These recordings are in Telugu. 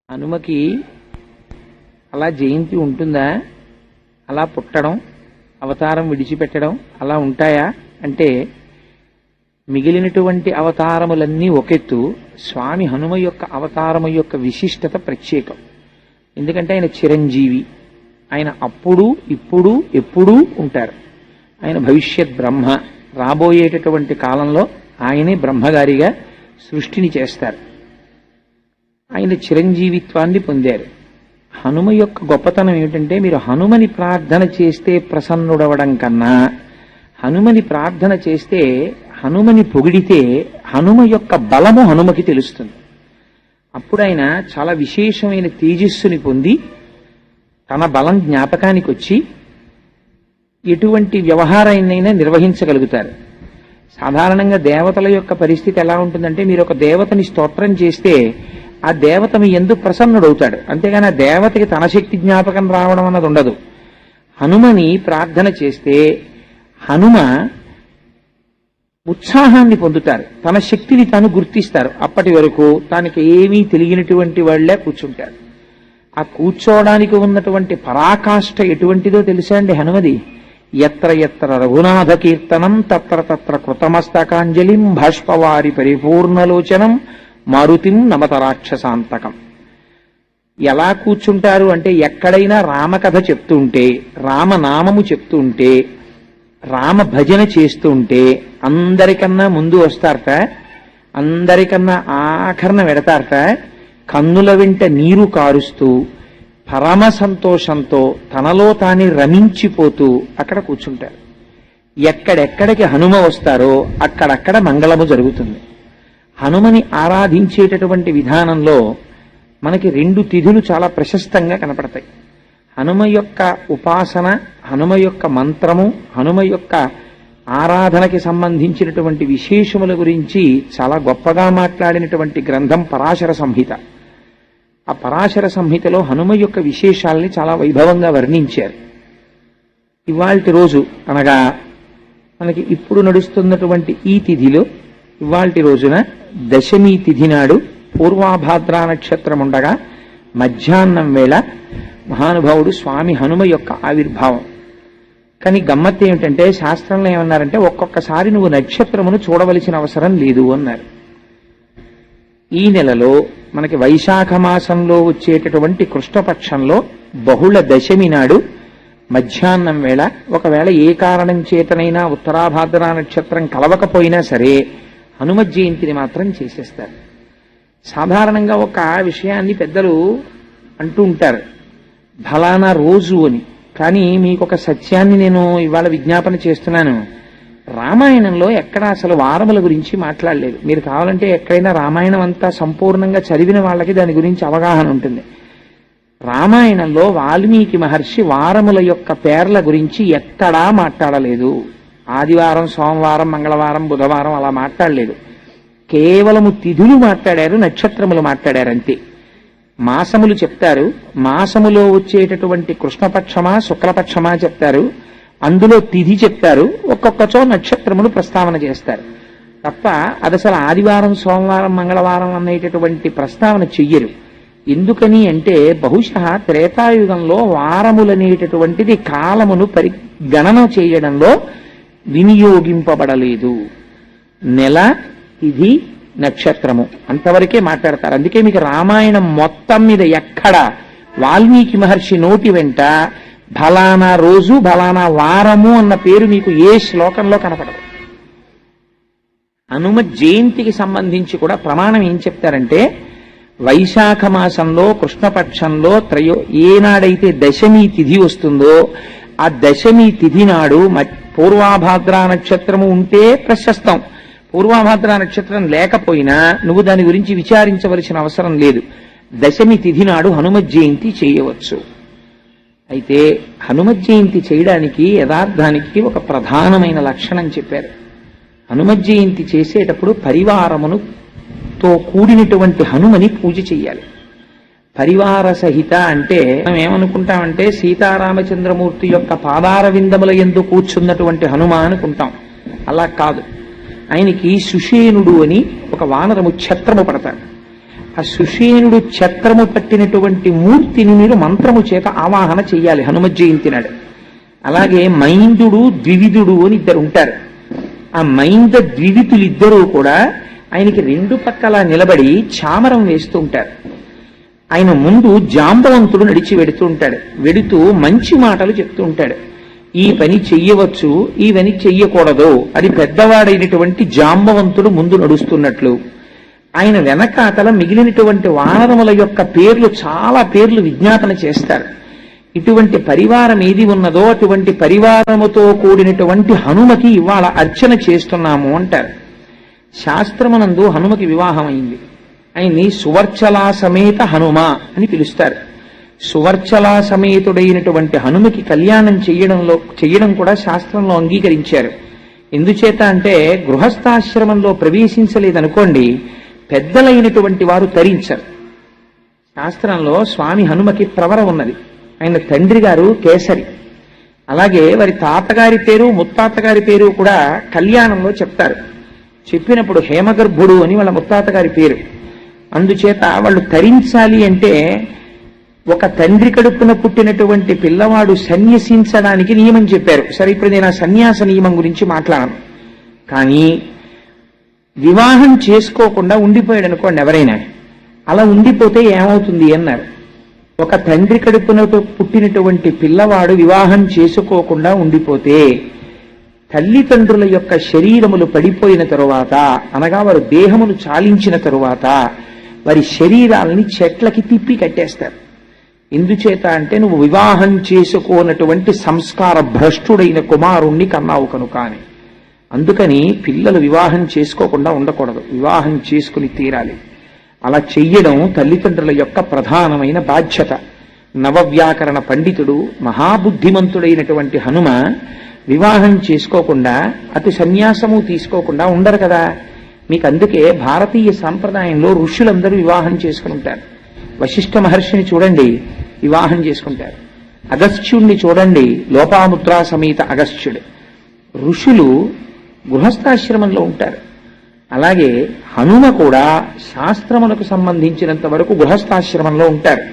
హనుమకి అలా జయంతి ఉంటుందా? అలా పుట్టడం, అవతారం విడిచిపెట్టడం అలా ఉంటాయా అంటే, మిగిలినటువంటి అవతారములన్నీ ఒకెత్తు, స్వామి హనుమ యొక్క అవతారము యొక్క విశిష్టత ప్రత్యేకం. ఎందుకంటే ఆయన చిరంజీవి, ఆయన అప్పుడు ఇప్పుడు ఎప్పుడూ ఉంటారు. ఆయన భవిష్యత్ బ్రహ్మ, రాబోయేటటువంటి కాలంలో ఆయనే బ్రహ్మగారిగా సృష్టిని చేస్తారు. ఆయన చిరంజీవిత్వాన్ని పొందారు. హనుమ యొక్క గొప్పతనం ఏమిటంటే, మీరు హనుమని ప్రార్థన చేస్తే ప్రసన్నుడవడం కన్నా, హనుమని ప్రార్థన చేస్తే, హనుమని పొగిడితే హనుమ యొక్క బలము హనుమకి తెలుస్తుంది. అప్పుడు ఆయన చాలా విశేషమైన తేజస్సుని పొంది తన బలం జ్ఞాపకానికి వచ్చి ఎటువంటి వ్యవహారాన్నైనా నిర్వహించగలుగుతారు. సాధారణంగా దేవతల యొక్క పరిస్థితి ఎలా ఉంటుందంటే, మీరు ఒక దేవతని స్తోత్రం చేస్తే ఆ దేవత మీ యందు ప్రసన్నుడవుతాడు, అంతేగాని ఆ దేవతకి తన శక్తి జ్ఞాపకం రావడం అన్నది ఉండదు. హనుమని ప్రార్థన చేస్తే హనుమ ఉత్సాహాన్ని పొందుతారు, తన శక్తిని తాను గుర్తిస్తారు. అప్పటి వరకు తనకి ఏమీ తెలియనటువంటి వాళ్లే కూర్చుంటారు. ఆ కూర్చోవడానికి ఉన్నటువంటి పరాకాష్ఠ ఎటువంటిదో తెలుసా అండి హనుమది? ఎత్ర ఎత్ర రఘునాథ కీర్తనం తత్ర తత్ర కృతమస్తకాంజలిం భాష్పవారి పరిపూర్ణలోచనం మారుతిం నమత రాక్షసాంతకం. ఎలా కూర్చుంటారు అంటే, ఎక్కడైనా రామకథ చెప్తుంటే, రామనామము చెప్తుంటే, రామ భజన చేస్తుంటే అందరికన్నా ముందు వస్తారట, అందరికన్నా ఆఖరణ వెడతారట. కన్నుల వెంట నీరు కారుస్తూ పరమ సంతోషంతో తనలో తానే రమించిపోతూ అక్కడ కూర్చుంటారు. ఎక్కడెక్కడికి హనుమ వస్తారో అక్కడక్కడ మంగళము జరుగుతుంది. హనుమని ఆరాధించేటటువంటి విధానంలో మనకి 2 తిథులు చాలా ప్రశస్తంగా కనపడతాయి. హనుమ యొక్క ఉపాసన, హనుమ యొక్క మంత్రము, హనుమ యొక్క ఆరాధనకి సంబంధించినటువంటి విశేషముల గురించి చాలా గొప్పగా మాట్లాడినటువంటి గ్రంథం పరాశర సంహిత. ఆ పరాశర సంహితలో హనుమ యొక్క విశేషాలని చాలా వైభవంగా వర్ణించారు. ఇవాల్టి రోజు అనగా మనకి ఇప్పుడు నడుస్తున్నటువంటి ఈ తిథిలో ఇవాల్టి రోజున దశమి తిథి నాడు పూర్వాభాద్రా నక్షత్రం ఉండగా మధ్యాహ్నం వేళ మహానుభావుడు స్వామి హనుమ యొక్క ఆవిర్భావం. కానీ గమ్మత్తు ఏమిటంటే, శాస్త్రంలో ఏమన్నారంటే, ఒక్కొక్కసారి నువ్వు నక్షత్రమును చూడవలసిన అవసరం లేదు అన్నారు. ఈ నెలలో మనకి వైశాఖ మాసంలో వచ్చేటటువంటి కృష్ణపక్షంలో బహుళ దశమి నాడు మధ్యాహ్నం వేళ, ఒకవేళ ఏ కారణం చేతనైనా ఉత్తరాభాద్రా నక్షత్రం కలవకపోయినా సరే హనుమ జయంతిని మాత్రం చేసేస్తారు. సాధారణంగా ఒక విషయాన్ని పెద్దలు అంటూ ఉంటారు, ఫలానా రోజు అని. కానీ మీకు ఒక సత్యాన్ని నేను ఇవాళ విజ్ఞాపన చేస్తున్నాను. రామాయణంలో ఎక్కడ అసలు వారముల గురించి మాట్లాడలేదు. మీరు కావాలంటే ఎక్కడైనా రామాయణం అంతా సంపూర్ణంగా చదివిన వాళ్ళకి దాని గురించి అవగాహన ఉంటుంది. రామాయణంలో వాల్మీకి మహర్షి వారముల యొక్క పేర్ల గురించి ఎక్కడా మాట్లాడలేదు. ఆదివారం, సోమవారం, మంగళవారం, బుధవారం అలా మాట్లాడలేదు. కేవలము తిథులు మాట్లాడారు, నక్షత్రములు మాట్లాడారు అంతే. మాసములు చెప్తారు, మాసములో వచ్చేటటువంటి కృష్ణపక్షమా శుక్లపక్షమా చెప్తారు, అందులో తిథి చెప్తారు, ఒక్కొక్కచో నక్షత్రములు ప్రస్తావన చేస్తారు తప్ప అది అసలు ఆదివారం, సోమవారం, మంగళవారం అనేటటువంటి ప్రస్తావన చెయ్యరు. ఎందుకని అంటే, బహుశా త్రేతాయుగంలో వారములనేటటువంటిది కాలమును గణన చేయడంలో వినియోగింపబడలేదు. నెల, తిథి, నక్షత్రము అంతవరకే మాట్లాడతారు. అందుకే మీకు రామాయణం మొత్తం మీద ఎక్కడ వాల్మీకి మహర్షి నోటి వెంట ఫలానా రోజు ఫలానా వారము అన్న పేరు మీకు ఏ శ్లోకంలో కనపడదు. హనుమ జయంతికి సంబంధించి కూడా ప్రమాణం ఏం చెప్తారంటే, వైశాఖ మాసంలో కృష్ణపక్షంలో ఏనాడైతే దశమి తిథి వస్తుందో ఆ దశమి తిథి నాడు పూర్వాభాద్రా నక్షత్రము ఉంటే ప్రశస్తం. పూర్వాభాద్రా నక్షత్రం లేకపోయినా నువ్వు దాని గురించి విచారించవలసిన అవసరం లేదు. దశమి తిథి నాడు హనుమ జయంతి చేయవచ్చు. అయితే హనుమ జయంతి చేయడానికి యథార్థానికి ఒక ప్రధానమైన లక్షణం చెప్పారు. హనుమ జయంతి చేసేటప్పుడు పరివారముతో కూడినటువంటి హనుమని పూజ చెయ్యాలి. పరివార సహిత అంటే మనం ఏమనుకుంటామంటే, సీతారామచంద్రమూర్తి యొక్క పాదార విందముల యందు కూర్చున్నటువంటి హనుమ అనుకుంటాం. అలా కాదు. ఆయనకి సుషేనుడు అని ఒక వానరము ఛత్రము పడతాడు. ఆ సుషేనుడు ఛత్రము పట్టినటువంటి మూర్తిని మీరు మంత్రము చేత ఆవాహన చెయ్యాలి హనుమత్ జయంతి నాడు. అలాగే మైందుడు ద్వివిధుడు అని ఇద్దరు ఉంటారు. ఆ మైంద ద్వివిధులిద్దరూ కూడా ఆయనకి రెండు పక్కల నిలబడి చామరం వేస్తూ ఉంటారు. ఆయన ముందు జాంబవంతుడు నడిచి వెడుతూ ఉంటాడు. వెడుతూ మంచి మాటలు చెప్తూ ఉంటాడు. ఈ పని చెయ్యవచ్చు, ఈ పని చెయ్యకూడదు అది పెద్దవాడైనటువంటి జాంబవంతుడు ముందు నడుస్తున్నట్లు, ఆయన వెనకాతల మిగిలినటువంటి వానరముల యొక్క పేర్లు చాలా పేర్లు విజ్ఞాపన చేస్తారు. ఇటువంటి పరివారం ఏది ఉన్నదో అటువంటి పరివారముతో కూడినటువంటి హనుమకి ఇవాళ అర్చన చేస్తున్నాము అంటారు. శాస్త్రమునందు హనుమకి వివాహం అయింది. ఆయన్ని సువర్చలా సమేత హనుమ అని పిలుస్తారు. సువర్చలా సమేతుడైనటువంటి హనుమకి కళ్యాణం చెయ్యడం కూడా శాస్త్రంలో అంగీకరించారు. ఎందుచేత అంటే గృహస్థాశ్రమంలో ప్రవేశించలేదనుకోండి, పెద్దలైనటువంటి వారు తరించరు. శాస్త్రంలో స్వామి హనుమకి ప్రవర ఉన్నది. ఆయన తండ్రి గారు కేసరి. అలాగే వారి తాతగారి పేరు ముత్తాతగారి పేరు కూడా కళ్యాణంలో చెప్తారు. చెప్పినప్పుడు హేమగర్భుడు అని వాళ్ళ ముత్తాతగారి పేరు. అందుచేత వాళ్ళు తరించాలి అంటే ఒక తండ్రి కడుపున పుట్టినటువంటి పిల్లవాడు సన్యసించడానికి నియమం చెప్పారు. సరే, ఇప్పుడు నేను ఆ సన్యాస నియమం గురించి మాట్లాడను. కానీ వివాహం చేసుకోకుండా ఉండిపోయాడు అనుకోండి ఎవరైనా, అలా ఉండిపోతే ఏమవుతుంది అన్నారు. ఒక తండ్రి కడుపున పుట్టినటువంటి పిల్లవాడు వివాహం చేసుకోకుండా ఉండిపోతే తల్లిదండ్రుల యొక్క శరీరములు పడిపోయిన తరువాత, అనగా వారు దేహమును చాలించిన తరువాత వారి శరీరాలని చెట్లకి తిప్పి కట్టేస్తారు. ఎందుచేత అంటే నువ్వు వివాహం చేసుకోనటువంటి సంస్కార భ్రష్టుడైన కుమారుణ్ణి కన్నావు కనుక అని. అందుకని పిల్లలు వివాహం చేసుకోకుండా ఉండకూడదు, వివాహం చేసుకుని తీరాలి. అలా చెయ్యడం తల్లిదండ్రుల యొక్క ప్రధానమైన బాధ్యత. నవవ్యాకరణ పండితుడు మహాబుద్ధిమంతుడైనటువంటి హనుమ వివాహం చేసుకోకుండా అతి సన్యాసము తీసుకోకుండా ఉండరు కదా. మీకు అందుకే భారతీయ సాంప్రదాయంలో ఋషులందరూ వివాహం చేసుకుని ఉంటారు. వశిష్ఠ మహర్షిని చూడండి, వివాహం చేసుకుంటారు. అగస్త్యుణ్ణి చూడండి, లోపాముద్రా సమేత అగస్త్యుడు. ఋషులు గృహస్థాశ్రమంలో ఉంటారు. అలాగే హనుమ కూడా శాస్త్రములకు సంబంధించినంత వరకు గృహస్థాశ్రమంలో ఉంటారు.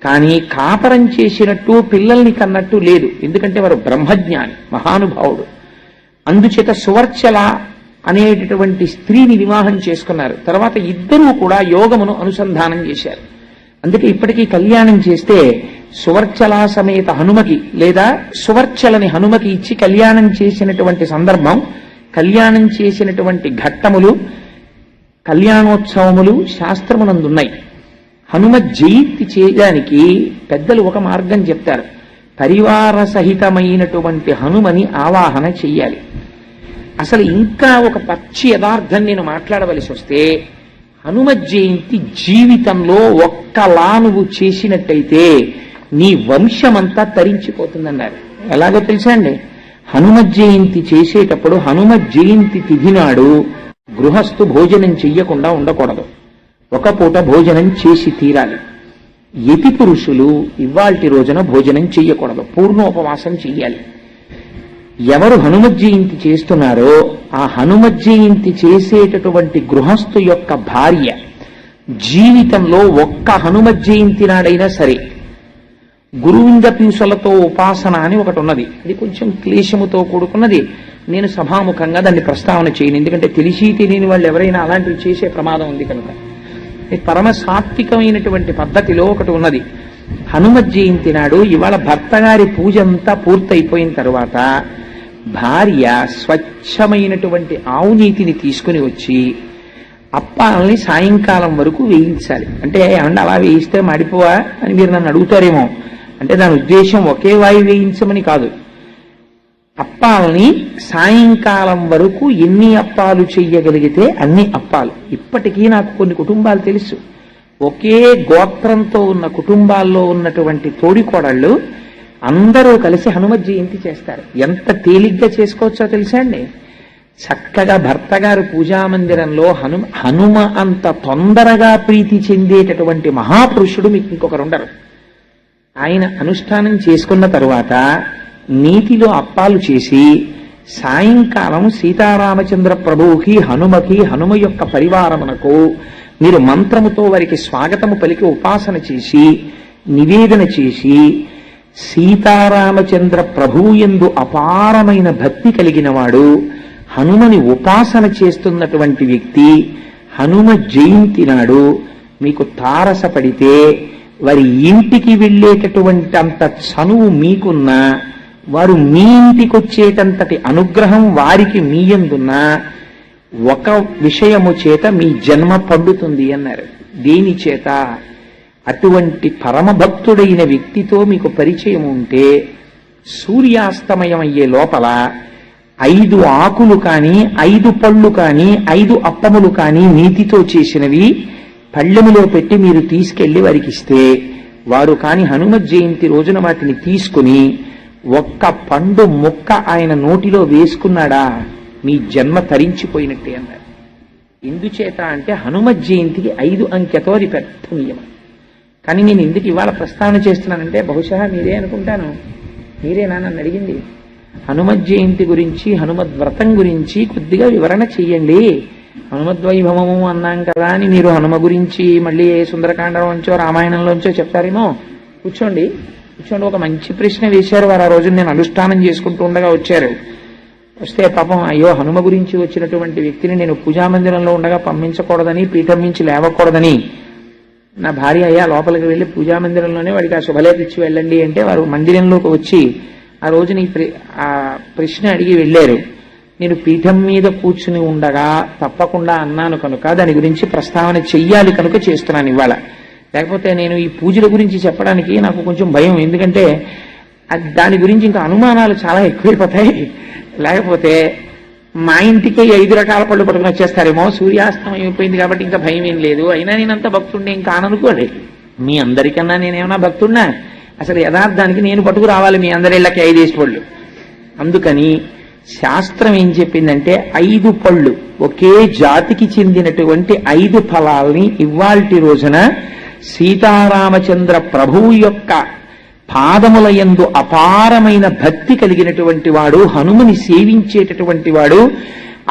కానీ కాపరం చేసినట్టు పిల్లల్ని కన్నట్టు లేదు. ఎందుకంటే వారు బ్రహ్మజ్ఞాని, మహానుభావుడు. అందుచేత సువర్చల అనేటటువంటి స్త్రీని వివాహం చేసుకున్నారు. తర్వాత ఇద్దరూ కూడా యోగమును అనుసంధానం చేశారు. అందుకే ఇప్పటికీ కళ్యాణం చేస్తే సువర్చలా సమేత హనుమకి లేదా సువర్చలని హనుమకి ఇచ్చి కళ్యాణం చేసినటువంటి సందర్భం, కళ్యాణం చేసినటువంటి ఘట్టములు, కళ్యాణోత్సవములు శాస్త్రమునందున్నాయి. హనుమ జయంతి చేయడానికి పెద్దలు ఒక మార్గం చెప్తారు. పరివార సహితమైనటువంటి హనుమని ఆవాహన చెయ్యాలి. అసలు ఇంకా ఒక పచ్చి యథార్థం నేను మాట్లాడవలసి వస్తే, హనుమ జయంతి జీవితంలో ఒక్కలా నువ్వు చేసినట్టయితే నీ వంశమంతా తరించిపోతుందన్నారు. ఎలాగో తెలుసా అండి, హనుమ జయంతి చేసేటప్పుడు హనుమ జయంతి తిథి నాడు గృహస్థు భోజనం చెయ్యకుండా ఉండకూడదు. ఒక పూట భోజనం చేసి తీరాలి. యతి పురుషులు ఇవాల్టి రోజున భోజనం చెయ్యకూడదు, పూర్ణోపవాసం చెయ్యాలి. ఎవరు హనుమత్ జయంతి చేస్తున్నారో ఆ హనుమత్ జయంతి చేసేటటువంటి గృహస్థు యొక్క భార్య జీవితంలో ఒక్క హనుమత్ జయంతి నాడైనా సరే, గురువింద పీసులతో ఉపాసన అని ఒకటి ఉన్నది. అది కొంచెం క్లేశముతో కూడుకున్నది. నేను సభాముఖంగా దాన్ని ప్రస్తావన చేయను, ఎందుకంటే తెలిసి తెలియని వాళ్ళు ఎవరైనా అలాంటివి చేసే ప్రమాదం ఉంది కనుక. పరమ సాత్వికమైనటువంటి పద్ధతిలో ఒకటి ఉన్నది. హనుమత్ జయంతి నాడు ఇవాళ భర్త గారి పూజ అంతా పూర్తయిపోయిన తర్వాత భార్య స్వచ్ఛమైనటువంటి ఆవు నీతిని తీసుకుని వచ్చి అప్పాలని సాయంకాలం వరకు వేయించాలి. అంటే ఏమన్నా అలా వేయిస్తే మాడిపోవా అని మీరు నన్ను అడుగుతారేమో. అంటే దాని ఉద్దేశం ఒకే వాయి వేయించమని కాదు. అప్పాలని సాయంకాలం వరకు ఎన్ని అప్పాలు చెయ్యగలిగితే అన్ని అప్పాలు. ఇప్పటికీ నాకు కొన్ని కుటుంబాలు తెలుసు, ఒకే గోత్రంతో ఉన్న కుటుంబాల్లో ఉన్నటువంటి తోడికోడళ్ళు అందరూ కలిసి హనుమత్ జయంతి చేస్తారు. ఎంత తేలిగ్గా చేసుకోవచ్చో తెలుసా అండి. చక్కగా భర్త గారు పూజామందిరంలో హనుమ అంత తొందరగా ప్రీతి చెందేటటువంటి మహాపురుషుడు మీకు ఇంకొకరు ఉండరు. ఆయన అనుష్ఠానం చేసుకున్న తరువాత నీతిలో అప్పాలు చేసి సాయంకాలం సీతారామచంద్ర ప్రభువుకి హనుమకి హనుమ యొక్క పరివారమునకు మీరు మంత్రముతో వారికి స్వాగతము పలికి ఉపాసన చేసి నివేదన చేసి సీతారామచంద్ర ప్రభువు యందు అపారమైన భక్తి కలిగిన వాడు హనుమని ఉపాసన చేస్తున్నటువంటి వ్యక్తి హనుమ జయంతి నాడు మీకు తారసపడితే వారి ఇంటికి వెళ్ళేటటువంటి అంత చనువు మీకున్నా వారు మీ ఇంటికి వచ్చేటంతటి అనుగ్రహం వారికి మీ యందున్నా ఒక విషయము చేత మీ జన్మ పండుతుంది అన్నారు. దేని చేత? అటువంటి పరమభక్తుడైన వ్యక్తితో మీకు పరిచయం ఉంటే సూర్యాస్తమయం అయ్యే లోపల 5 ఆకులు కానీ 5 పళ్ళు కానీ 5 అప్పములు కానీ నీతితో చేసినవి పళ్ళెములో పెట్టి మీరు తీసుకెళ్లి వారికి ఇస్తే వారు కాని హనుమత్ జయంతి రోజున వాటిని తీసుకుని ఒక్క పండు ముక్క ఆయన నోటిలో వేసుకున్నాడా మీ జన్మ తరించిపోయినట్టే అన్నారు. ఎందుచేత అంటే హనుమత్ జయంతికి 5 అంకెతో అది పెద్ద నియమం. కానీ నేను ఎందుకు ఇవాళ ప్రస్తావన చేస్తున్నానంటే బహుశా మీరే అనుకుంటాను, మీరేనా నన్ను అడిగింది? హనుమత్ జయంతి గురించి హనుమద్ వ్రతం గురించి కొద్దిగా వివరణ చెయ్యండి. హనుమద్వైభవము అన్నాం కదా అని మీరు హనుమ గురించి మళ్ళీ సుందరకాండలోంచో రామాయణంలోంచో చెప్తారేమో. కూర్చోండి. ఒక మంచి ప్రశ్న వేశారు వారు. ఆ రోజు నేను అనుష్ఠానం చేసుకుంటూ ఉండగా వచ్చారు. వస్తే పాపం అయ్యో హనుమ గురించి వచ్చినటువంటి వ్యక్తిని నేను పూజామందిరంలో ఉండగా పంపించకూడదని, పీఠం నుంచి లేవకూడదని నా భార్య అయ్యా లోపలికి వెళ్ళి పూజామందిరంలోనే వాడికి ఆ శుభలేఖ ఇచ్చి వెళ్ళండి అంటే వారు మందిరంలోకి వచ్చి ఆ రోజున ఆ ప్రశ్న అడిగి వెళ్ళారు. నేను పీఠం మీద కూర్చుని ఉండగా తప్పకుండా అన్నాను కనుక దాని గురించి ప్రస్తావన చెయ్యాలి కనుక చేస్తున్నాను ఇవాళ. లేకపోతే నేను ఈ పూజల గురించి చెప్పడానికి నాకు కొంచెం భయం. ఎందుకంటే దాని గురించి ఇంకా అనుమానాలు చాలా ఎక్కువైపోతాయి. లేకపోతే మా ఇంటికి 5 రకాల పళ్ళు పట్టుకుని వచ్చేస్తారేమో. సూర్యాస్తమయం అయిపోయింది కాబట్టి ఇంకా భయం ఏం లేదు. అయినా నేనంత భక్తుడిని ఇంకా అననుకోలే. మీ అందరికన్నా నేనేమన్నా భక్తుడినా? అసలు యథార్థానికి నేను పట్టుకు రావాలి మీ అందరిళ్ళకి 5 పళ్ళు. అందుకని శాస్త్రం ఏం చెప్పిందంటే 5 పళ్ళు ఒకే జాతికి చెందినటువంటి 5 ఫలాల్ని ఇవాల్టి రోజున సీతారామచంద్ర ప్రభువు యొక్క పాదముల యందు అపారమైన భక్తి కలిగినటువంటి వాడు, హనుమని సేవించేటటువంటి వాడు,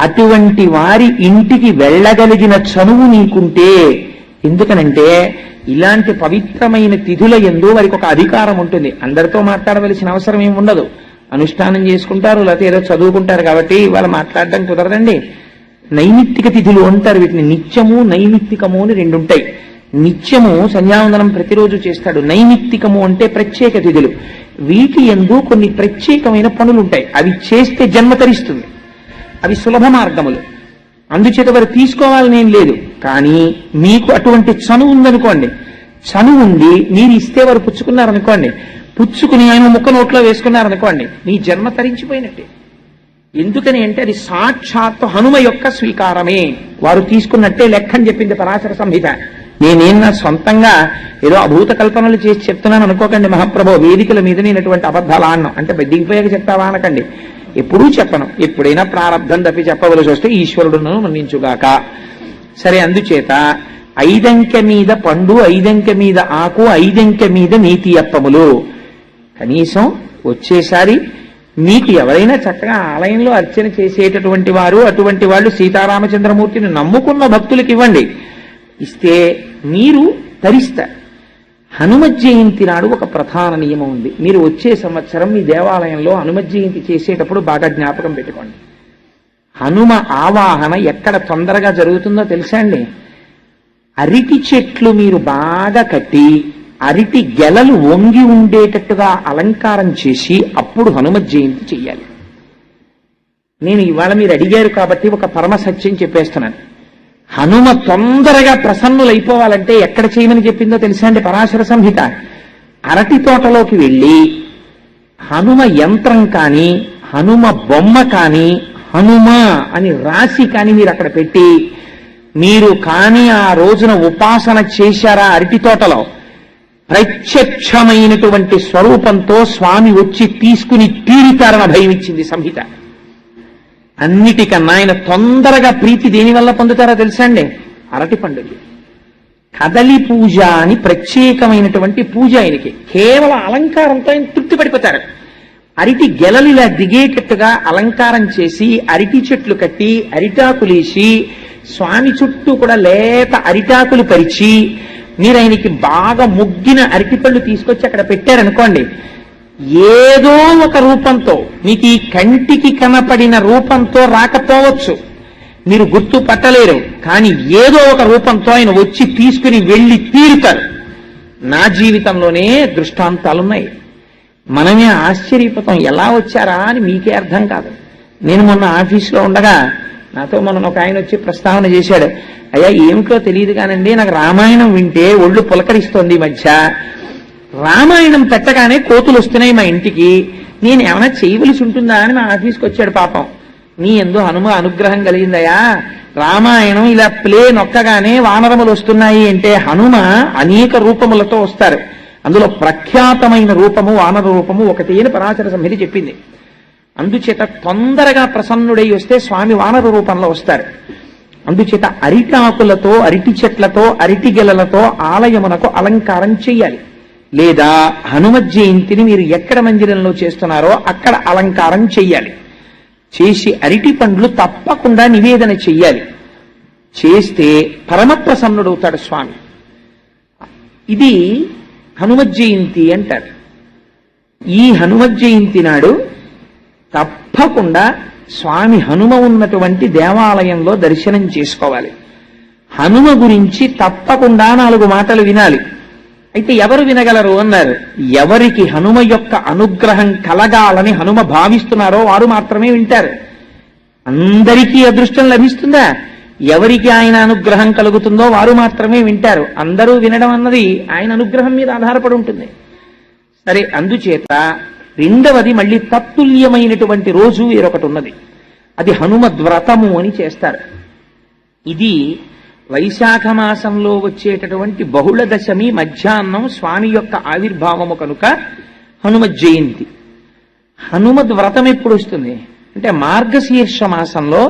అటువంటి వారి ఇంటికి వెళ్ళగలిగిన చనువు నీకుంటే, ఎందుకనంటే ఇలాంటి పవిత్రమైన తిథుల యందు వారికి ఒక అధికారం ఉంటుంది. అందరితో మాట్లాడవలసిన అవసరం ఏమి ఉండదు. అనుష్ఠానం చేసుకుంటారు, లేకపోతే ఏదో చదువుకుంటారు కాబట్టి వాళ్ళు మాట్లాడడం కుదరదండి. నైమిత్తిక తిథులు అంటారు వీటిని. నిత్యము నైమిత్తికము అని 2 ఉంటాయి. నిత్యము సంధ్యావందనం ప్రతిరోజు చేస్తాడు. నైమిత్తికము అంటే ప్రత్యేక తిథులు. వీటి యందు కొన్ని ప్రత్యేకమైన పనులు ఉంటాయి. అవి చేస్తే జన్మ తరిస్తుంది. అవి సులభ మార్గములు. అందుచేత వారు తీసుకోవాలని ఏం లేదు. కానీ మీకు అటువంటి చనువు ఉందనుకోండి, చనువు ఉండి మీరు ఇస్తే వారు పుచ్చుకున్నారనుకోండి, పుచ్చుకుని ఆయన ముక్క నోట్లో వేసుకున్నారనుకోండి, మీ జన్మ తరించిపోయినట్టే. ఎందుకని అంటే అది సాక్షాత్తు హనుమ యొక్క స్వీకారమే. వారు తీసుకున్నట్టే లెక్కని చెప్పింది పరాశర సంహిత. నేనేం నా సొంతంగా ఏదో అభూత కల్పనలు చేసి చెప్తున్నాను అనుకోకండి మహాప్రభో. వేదికల మీద నేనటువంటి అబద్ధాలు ఆడను. అంటే దిగిపోయాక చెప్తావా అనకండి. ఎప్పుడూ చెప్పను. ఎప్పుడైనా ప్రారంభం తప్పి చెప్పవలసి వస్తే ఈశ్వరుడును మన్నించుగాక. సరే, అందుచేత 5 అంకె మీద పండు, 5 అంకె మీద ఆకు, 5 అంకె మీద నీతి అప్పములు. కనీసం వచ్చేసారి మీకు ఎవరైనా చక్కగా ఆలయంలో అర్చన చేసేటటువంటి వారు, అటువంటి వాళ్ళు సీతారామచంద్రమూర్తిని నమ్ముకున్న భక్తులకు ఇవ్వండి. ఇస్తే మీరు తరిస్తారు. హనుమత్ జయంతి నాడు ఒక ప్రధాన నియమం ఉంది. మీరు వచ్చే సంవత్సరం మీ దేవాలయంలో హనుమత్ జయంతి చేసేటప్పుడు బాగా జ్ఞాపకం పెట్టుకోండి. హనుమ ఆవాహన ఎక్కడ తొందరగా జరుగుతుందో తెలుసా అండి? అరటి చెట్లు మీరు బాగా కట్టి అరటి గెలలు వంగి ఉండేటట్టుగా అలంకారం చేసి అప్పుడు హనుమత్ జయంతి చెయ్యాలి. నేను ఇవాళ మీరు అడిగారు కాబట్టి ఒక పరమ సత్యం చెప్పేస్తున్నాను. హనుమ తొందరగా ప్రసన్నులైపోవాలంటే ఎక్కడ చేయమని చెప్పిందో తెలుసా అండి పరాశర సంహిత? అరటి తోటలోకి వెళ్ళి హనుమ యంత్రం కానీ, హనుమ బొమ్మ కానీ, హనుమ అని రాసి కానీ మీరు అక్కడ పెట్టి, మీరు కానీ ఆ రోజున ఉపాసన చేశారా అరటి తోటలో, ప్రత్యక్షమైనటువంటి స్వరూపంతో స్వామి వచ్చి తీసుకుని తీరుతారన్న భయం ఇచ్చింది సంహిత. అన్నిటికన్నా ఆయన తొందరగా ప్రీతి దేనివల్ల పొందుతారో తెలుసా అండి? అరటి పండుగ. కదలి పూజ అని ప్రత్యేకమైనటువంటి పూజ ఆయనకి. కేవలం అలంకారంతో ఆయన తృప్తి పడిపోతారు. అరటి గెలలిలా దిగేటట్టుగా అలంకారం చేసి, అరటి చెట్లు కట్టి, అరిటాకులేసి, స్వామి చుట్టూ కూడా లేత అరిటాకులు పరిచి మీరు ఆయనకి బాగా ముగ్గిన అరటిపళ్ళు తీసుకొచ్చి అక్కడ పెట్టారనుకోండి, ఏదో ఒక రూపంతో, మీకు ఈ కంటికి కనపడిన రూపంతో రాకపోవచ్చు, మీరు గుర్తు పట్టలేరు, కానీ ఏదో ఒక రూపంతో ఆయన వచ్చి తీసుకుని వెళ్ళి తీరుతారు. నా జీవితంలోనే దృష్టాంతాలున్నాయి. మనమే ఆశ్చర్యపోతాం, ఎలా వచ్చారా అని మీకే అర్థం కాదు. నేను మొన్న ఆఫీసులో ఉండగా నాతో మొన్న ఒక ఆయన వచ్చి ప్రస్తావన చేశాడు, అయ్యా ఏమిటో తెలియదు కానండి, నాకు రామాయణం వింటే ఒళ్ళు పులకరిస్తోంది ఈ మధ్య. రామాయణం పెట్టగానే కోతులు వస్తున్నాయి మా ఇంటికి, నేను ఏమైనా చేయవలసి ఉంటుందా అని మా ఆఫీస్కి వచ్చాడు. పాపం, నీ ఎందు హనుమ అనుగ్రహం కలిగిందయా, రామాయణం ఇలా ప్లే నొక్కగానే వానరములు వస్తున్నాయి అంటే హనుమ అనేక రూపములతో వస్తారు. అందులో ప్రఖ్యాతమైన రూపము వానర రూపము ఒకటి అని పరాశర సంహిత చెప్పింది. అందుచేత తొందరగా ప్రసన్నుడై వస్తే స్వామి వానర రూపంలో వస్తారు. అందుచేత అరిటాకులతో, అరటి చెట్లతో, అరటి గెలలతో ఆలయమునకు అలంకారం చెయ్యాలి. లేదా హనుమత్ జయంతిని మీరు ఎక్కడ మందిరంలో చేస్తున్నారో అక్కడ అలంకారం చెయ్యాలి. చేసి అరటి పండ్లు తప్పకుండా నివేదన చెయ్యాలి. చేస్తే పరమప్రసన్నుడవుతాడు స్వామి. ఇది హనుమత్ జయంతి అంటారు. ఈ హనుమత్ జయంతి నాడు తప్పకుండా స్వామి హనుమ ఉన్నటువంటి దేవాలయంలో దర్శనం చేసుకోవాలి. హనుమ గురించి తప్పకుండా 4 మాటలు వినాలి. అయితే ఎవరు వినగలరు అన్నారు, ఎవరికి హనుమ యొక్క అనుగ్రహం కలగాలని హనుమ భావిస్తున్నారో వారు మాత్రమే వింటారు. అందరికీ అదృష్టం లభిస్తుందా? ఎవరికి ఆయన అనుగ్రహం కలుగుతుందో వారు మాత్రమే వింటారు. అందరూ వినడం అన్నది ఆయన అనుగ్రహం మీద ఆధారపడి ఉంటుంది. సరే, అందుచేత రెండవది మళ్ళీ తత్తుల్యమైనటువంటి రోజు వేరొకటి ఉన్నది, అది హనుమద్వ్రతము అని చేస్తారు. ఇది వైశాఖ మాసంలో వచ్చేటటువంటి బహుళ దశమి మధ్యాహ్నం స్వామి యొక్క ఆవిర్భావము కనుక హనుమత్ జయంతి. హనుమద్ వ్రతం ఎప్పుడు వస్తుంది అంటే మార్గశీర్ష మాసంలో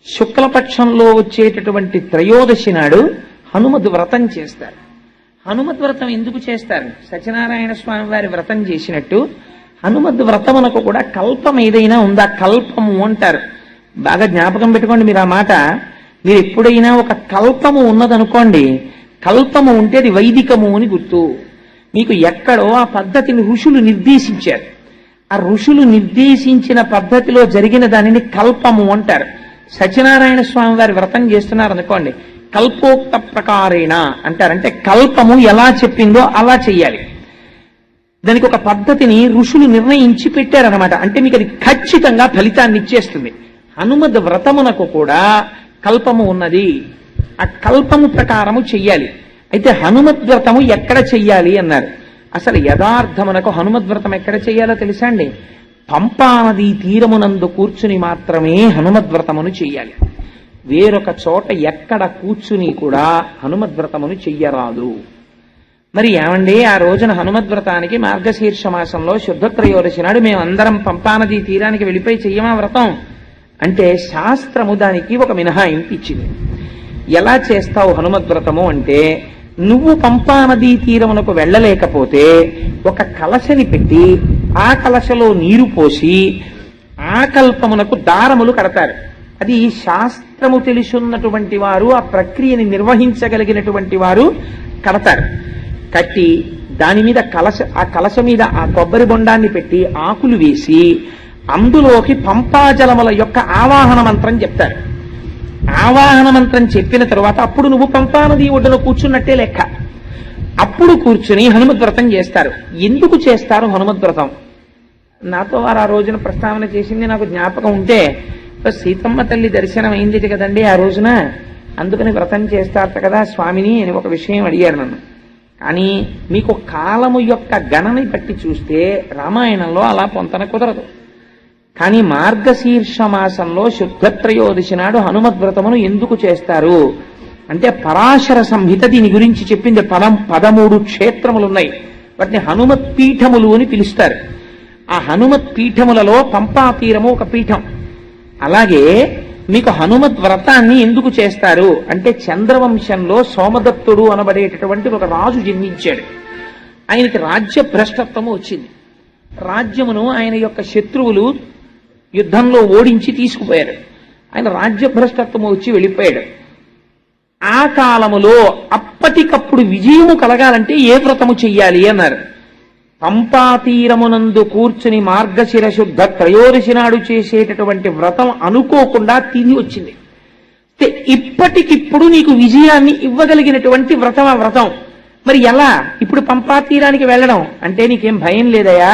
శుక్లపక్షంలో వచ్చేటటువంటి త్రయోదశి నాడు హనుమద్ వ్రతం చేస్తారు. హనుమద్ వ్రతం ఎందుకు చేస్తారు? సత్యనారాయణ స్వామి వారి వ్రతం చేసినట్టు హనుమద్ వ్రతమునకు కూడా కల్పం ఏదైనా ఉందా? కల్పము అంటారు. బాగా జ్ఞాపకం పెట్టుకోండి మీరు ఆ మాట. మీరు ఎప్పుడైనా ఒక కల్పము ఉన్నదనుకోండి, కల్పము ఉంటే అది వైదికము అని గుర్తు. మీకు ఎక్కడో ఆ పద్ధతిని ఋషులు నిర్దేశించారు. ఆ ఋషులు నిర్దేశించిన పద్ధతిలో జరిగిన దానిని కల్పము అంటారు. సత్యనారాయణ స్వామి వారి వ్రతం చేస్తున్నారు అనుకోండి, కల్పోక్త ప్రకారేణ అంటారంటే కల్పము ఎలా చెప్పిందో అలా చెయ్యాలి. దానికి ఒక పద్ధతిని ఋషులు నిర్ణయించి పెట్టారనమాట. అంటే మీకు అది ఖచ్చితంగా ఫలితాన్ని ఇచ్చేస్తుంది. హనుమద్ వ్రతమునకు కూడా కల్పము ఉన్నది. ఆ కల్పము ప్రకారము చెయ్యాలి. అయితే హనుమద్వ్రతము ఎక్కడ చెయ్యాలి అన్నారు. అసలు యథార్థమునకు హనుమద్వ్రతం ఎక్కడ చెయ్యాలో తెలుసా అండి? పంపానది తీరమునందు కూర్చుని మాత్రమే హనుమద్వ్రతమును చెయ్యాలి. వేరొక చోట ఎక్కడ కూర్చుని కూడా హనుమద్వ్రతమును చెయ్యరాదు. మరి ఏమండి, ఆ రోజున హనుమద్వ్రతానికి మార్గశీర్ష మాసంలో శుద్ధ త్రయోదశి నాడు మేమందరం పంపానది తీరానికి వెళ్ళిపోయి చెయ్యమా వ్రతం అంటే శాస్త్రము దానికి ఒక మినహాయింపు ఇచ్చింది. ఎలా చేస్తావు హనుమద్వ్రతము అంటే, నువ్వు పంపానదీ తీరమునకు వెళ్ళలేకపోతే ఒక కలశని పెట్టి ఆ కలశలో నీరు పోసి ఆ కల్పమునకు దారములు కడతారు. అది శాస్త్రము తెలుసున్నటువంటి వారు, ఆ ప్రక్రియని నిర్వహించగలిగినటువంటి వారు కడతారు. కట్టి దాని మీద ఆ కలశ మీద ఆ కొబ్బరి బొండాన్ని పెట్టి ఆకులు వేసి అందులోకి పంపాజలముల యొక్క ఆవాహన మంత్రం చెప్తారు. ఆవాహన మంత్రం చెప్పిన తరువాత అప్పుడు నువ్వు పంపానది ఒడ్డున కూర్చున్నట్టే లెక్క. అప్పుడు కూర్చుని హనుమద్వ్రతం చేస్తారు. ఎందుకు చేస్తారు హనుమద్వ్రతం? నాతో వారు ఆ రోజున ప్రస్తావన చేసింది నాకు జ్ఞాపకం ఉంటే, సీతమ్మ తల్లి దర్శనం అయింది కదండి ఆ రోజున, అందుకని వ్రతం చేస్తారట కదా స్వామిని అని ఒక విషయం అడిగారు నన్ను. కానీ మీకు కాలము యొక్క గణని బట్టి చూస్తే రామాయణంలో అలా పొంతన కుదరదు. కానీ మార్గశీర్ష మాసంలో శుద్ధత్రయోదశి నాడు హనుమద్వ్రతమును ఎందుకు చేస్తారు అంటే, పరాశర సంహిత దీని గురించి చెప్పింది. 13 క్షేత్రములున్నాయి. వాటిని హనుమత్ పీఠములు అని పిలుస్తారు. ఆ హనుమత్ పీఠములలో పంపా తీరము ఒక పీఠం. అలాగే మీకు హనుమద్ వ్రతాన్ని ఎందుకు చేస్తారు అంటే, చంద్రవంశంలో సోమదత్తుడు అనబడేటటువంటి ఒక రాజు జన్మించాడు. ఆయనకి రాజ్య భ్రష్టత్వము వచ్చింది. రాజ్యమును ఆయన యొక్క శత్రువులు యుద్ధంలో ఓడించి తీసుకుపోయారు. ఆయన రాజ్యభ్రష్టత్వము వచ్చి వెళ్ళిపోయాడు. ఆ కాలములో అప్పటికప్పుడు విజయము కలగాలంటే ఏ వ్రతము చెయ్యాలి అన్నారు. పంపాతీరమునందు కూర్చుని మార్గశిర శుద్ధ త్రయోదశి నాడు చేసేటటువంటి వ్రతం అనుకోకుండా తిథి వచ్చింది. ఇప్పటికిప్పుడు నీకు విజయాన్ని ఇవ్వగలిగినటువంటి వ్రతం ఆ వ్రతం. మరి ఎలా? ఇప్పుడు పంపాతీరానికి వెళ్ళడం అంటే నీకేం భయం లేదయా,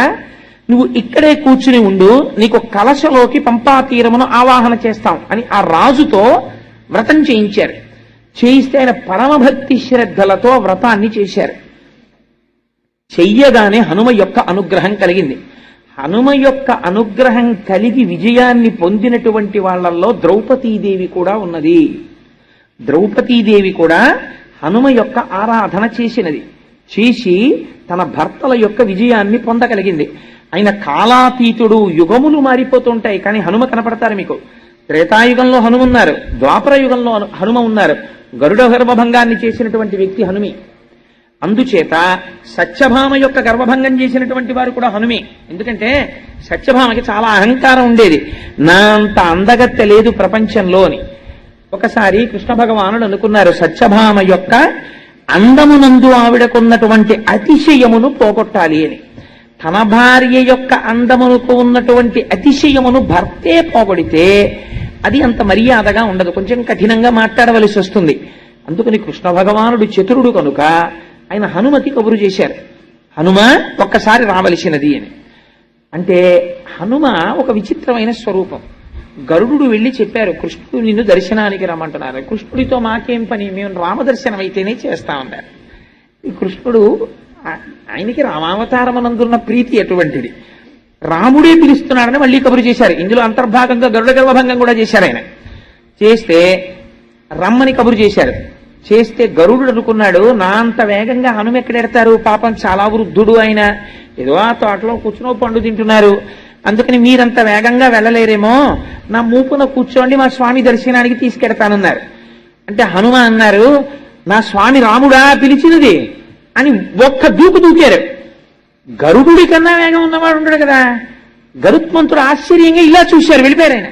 నువ్వు ఇక్కడే కూర్చుని ఉండు, నీకు కలశలోకి పంపాతీరమును ఆవాహన చేస్తాం అని ఆ రాజుతో వ్రతం చేయించారు. చేయిస్తే ఆయన పరమభక్తి శ్రద్ధలతో వ్రతాన్ని చేశారు. చెయ్యగానే హనుమ యొక్క అనుగ్రహం కలిగింది. హనుమ యొక్క అనుగ్రహం కలిగి విజయాన్ని పొందినటువంటి వాళ్ళల్లో ద్రౌపదీదేవి కూడా ఉన్నది. ద్రౌపదీదేవి కూడా హనుమ యొక్క ఆరాధన చేసినది. చేసి తన భర్తల యొక్క విజయాన్ని పొందగలిగింది. ఆయన కాలాతీతుడు, యుగములు మారిపోతుంటాయి కానీ హనుమ కనపడతారు మీకు. త్రేతాయుగంలో హనుమ ఉన్నారు, ద్వాపర యుగంలో హనుమ ఉన్నారు. గరుడ గర్భభంగాన్ని చేసినటువంటి వ్యక్తి హనుమి. అందుచేత సత్యభామ యొక్క గర్భభంగం చేసినటువంటి వారు కూడా హనుమే. ఎందుకంటే సత్యభామకి చాలా అహంకారం ఉండేది, నా అంత అందగత్తె లేదు ప్రపంచంలో అని. ఒకసారి కృష్ణ భగవానుడు అనుకున్నారు సత్యభామ యొక్క అందమునందు ఆవిడకున్నటువంటి అతిశయమును పోగొట్టాలి అని. తన భార్య యొక్క అందమునకు ఉన్నటువంటి అతిశయమును భర్తే పోగొడితే అది అంత మర్యాదగా ఉండదు, కొంచెం కఠినంగా మాట్లాడవలసి వస్తుంది. అందుకని కృష్ణ భగవానుడు చతురుడు కనుక ఆయన హనుమతి కబురు చేశారు, హనుమ ఒక్కసారి రావలసినది అని. అంటే హనుమ ఒక విచిత్రమైన స్వరూపం. గరుడు వెళ్ళి చెప్పారు, కృష్ణుడు నిన్ను దర్శనానికి రమ్మంటున్నారు. కృష్ణుడితో మాకేం పని, మేము రామదర్శనం అయితేనే చేస్తామన్నారు. ఈ కృష్ణుడు ఆయనకి రామావతారమనందున్న ప్రీతి ఎటువంటిది, రాముడే పిలుస్తున్నాడని మళ్ళీ కబురు చేశారు. ఇందులో అంతర్భాగంగా గరుడ గర్భభంగం కూడా చేశారు. ఆయన చేస్తే రమ్మని కబురు చేశారు. చేస్తే గరుడు అనుకున్నాడు, నా అంత వేగంగా హనుమ ఎక్కడెడతారు, పాపం చాలా వృద్ధుడు ఆయన, ఏదో ఆ తోటలో కూర్చునో పండు తింటున్నారు, అందుకని మీరంత వేగంగా వెళ్ళలేరేమో, నా మూపున కూర్చోండి, మా స్వామి దర్శనానికి తీసుకెడతానన్నారు. అంటే హనుమ అన్నారు, నా స్వామి రాముడా పిలిచినది అని ఒక్క దూకు దూకారు. గరుడుడి కన్నా వేగం ఉన్నవాడు ఉంటాడు కదా. గరుత్మంతుడు ఆశ్చర్యంగా ఇలా చూశారు, వెళ్ళిపోయారు. ఆయన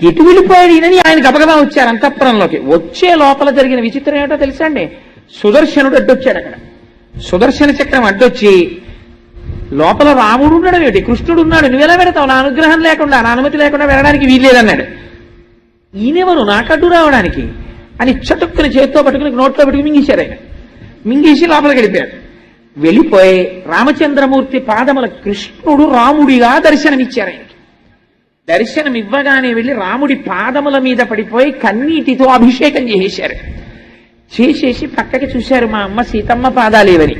ఎటు వెళ్ళిపోయాడు ఈయనని ఆయన గబగబా వచ్చారు అంతఃపురంలోకి. వచ్చే లోపల జరిగిన విచిత్రం ఏమిటో తెలుసా అండి, సుదర్శనుడు అడ్డొచ్చాడు. అక్కడ సుదర్శన చక్రం అడ్డొచ్చి లోపల రాముడు ఉండడం ఏమిటి, కృష్ణుడు ఉన్నాడు, నువ్వెలా పెడతావు, నా అనుగ్రహం లేకుండా, నా అనుమతి లేకుండా వెళ్ళడానికి వీల్లేదన్నాడు. ఈయనెవరు నాకు అడ్డు రావడానికి అని చటుక్కుని చేతితో పట్టుకుని నోట్లో పెట్టుకుని మింగేశారు. ఆయన మింగేసి లోపలికి వెళ్ళిపోయాడు. వెళ్ళిపోయి రామచంద్రమూర్తి పాదముల కృష్ణుడు రాముడిగా దర్శనమిచ్చారు. ఆయనకి దర్శనం ఇవ్వగానే వెళ్ళి రాముడి పాదముల మీద పడిపోయి కన్నీటితో అభిషేకం చేసేశారు. చేసేసి పక్కకి చూశారు, మా అమ్మ సీతమ్మ పాదాలేవని.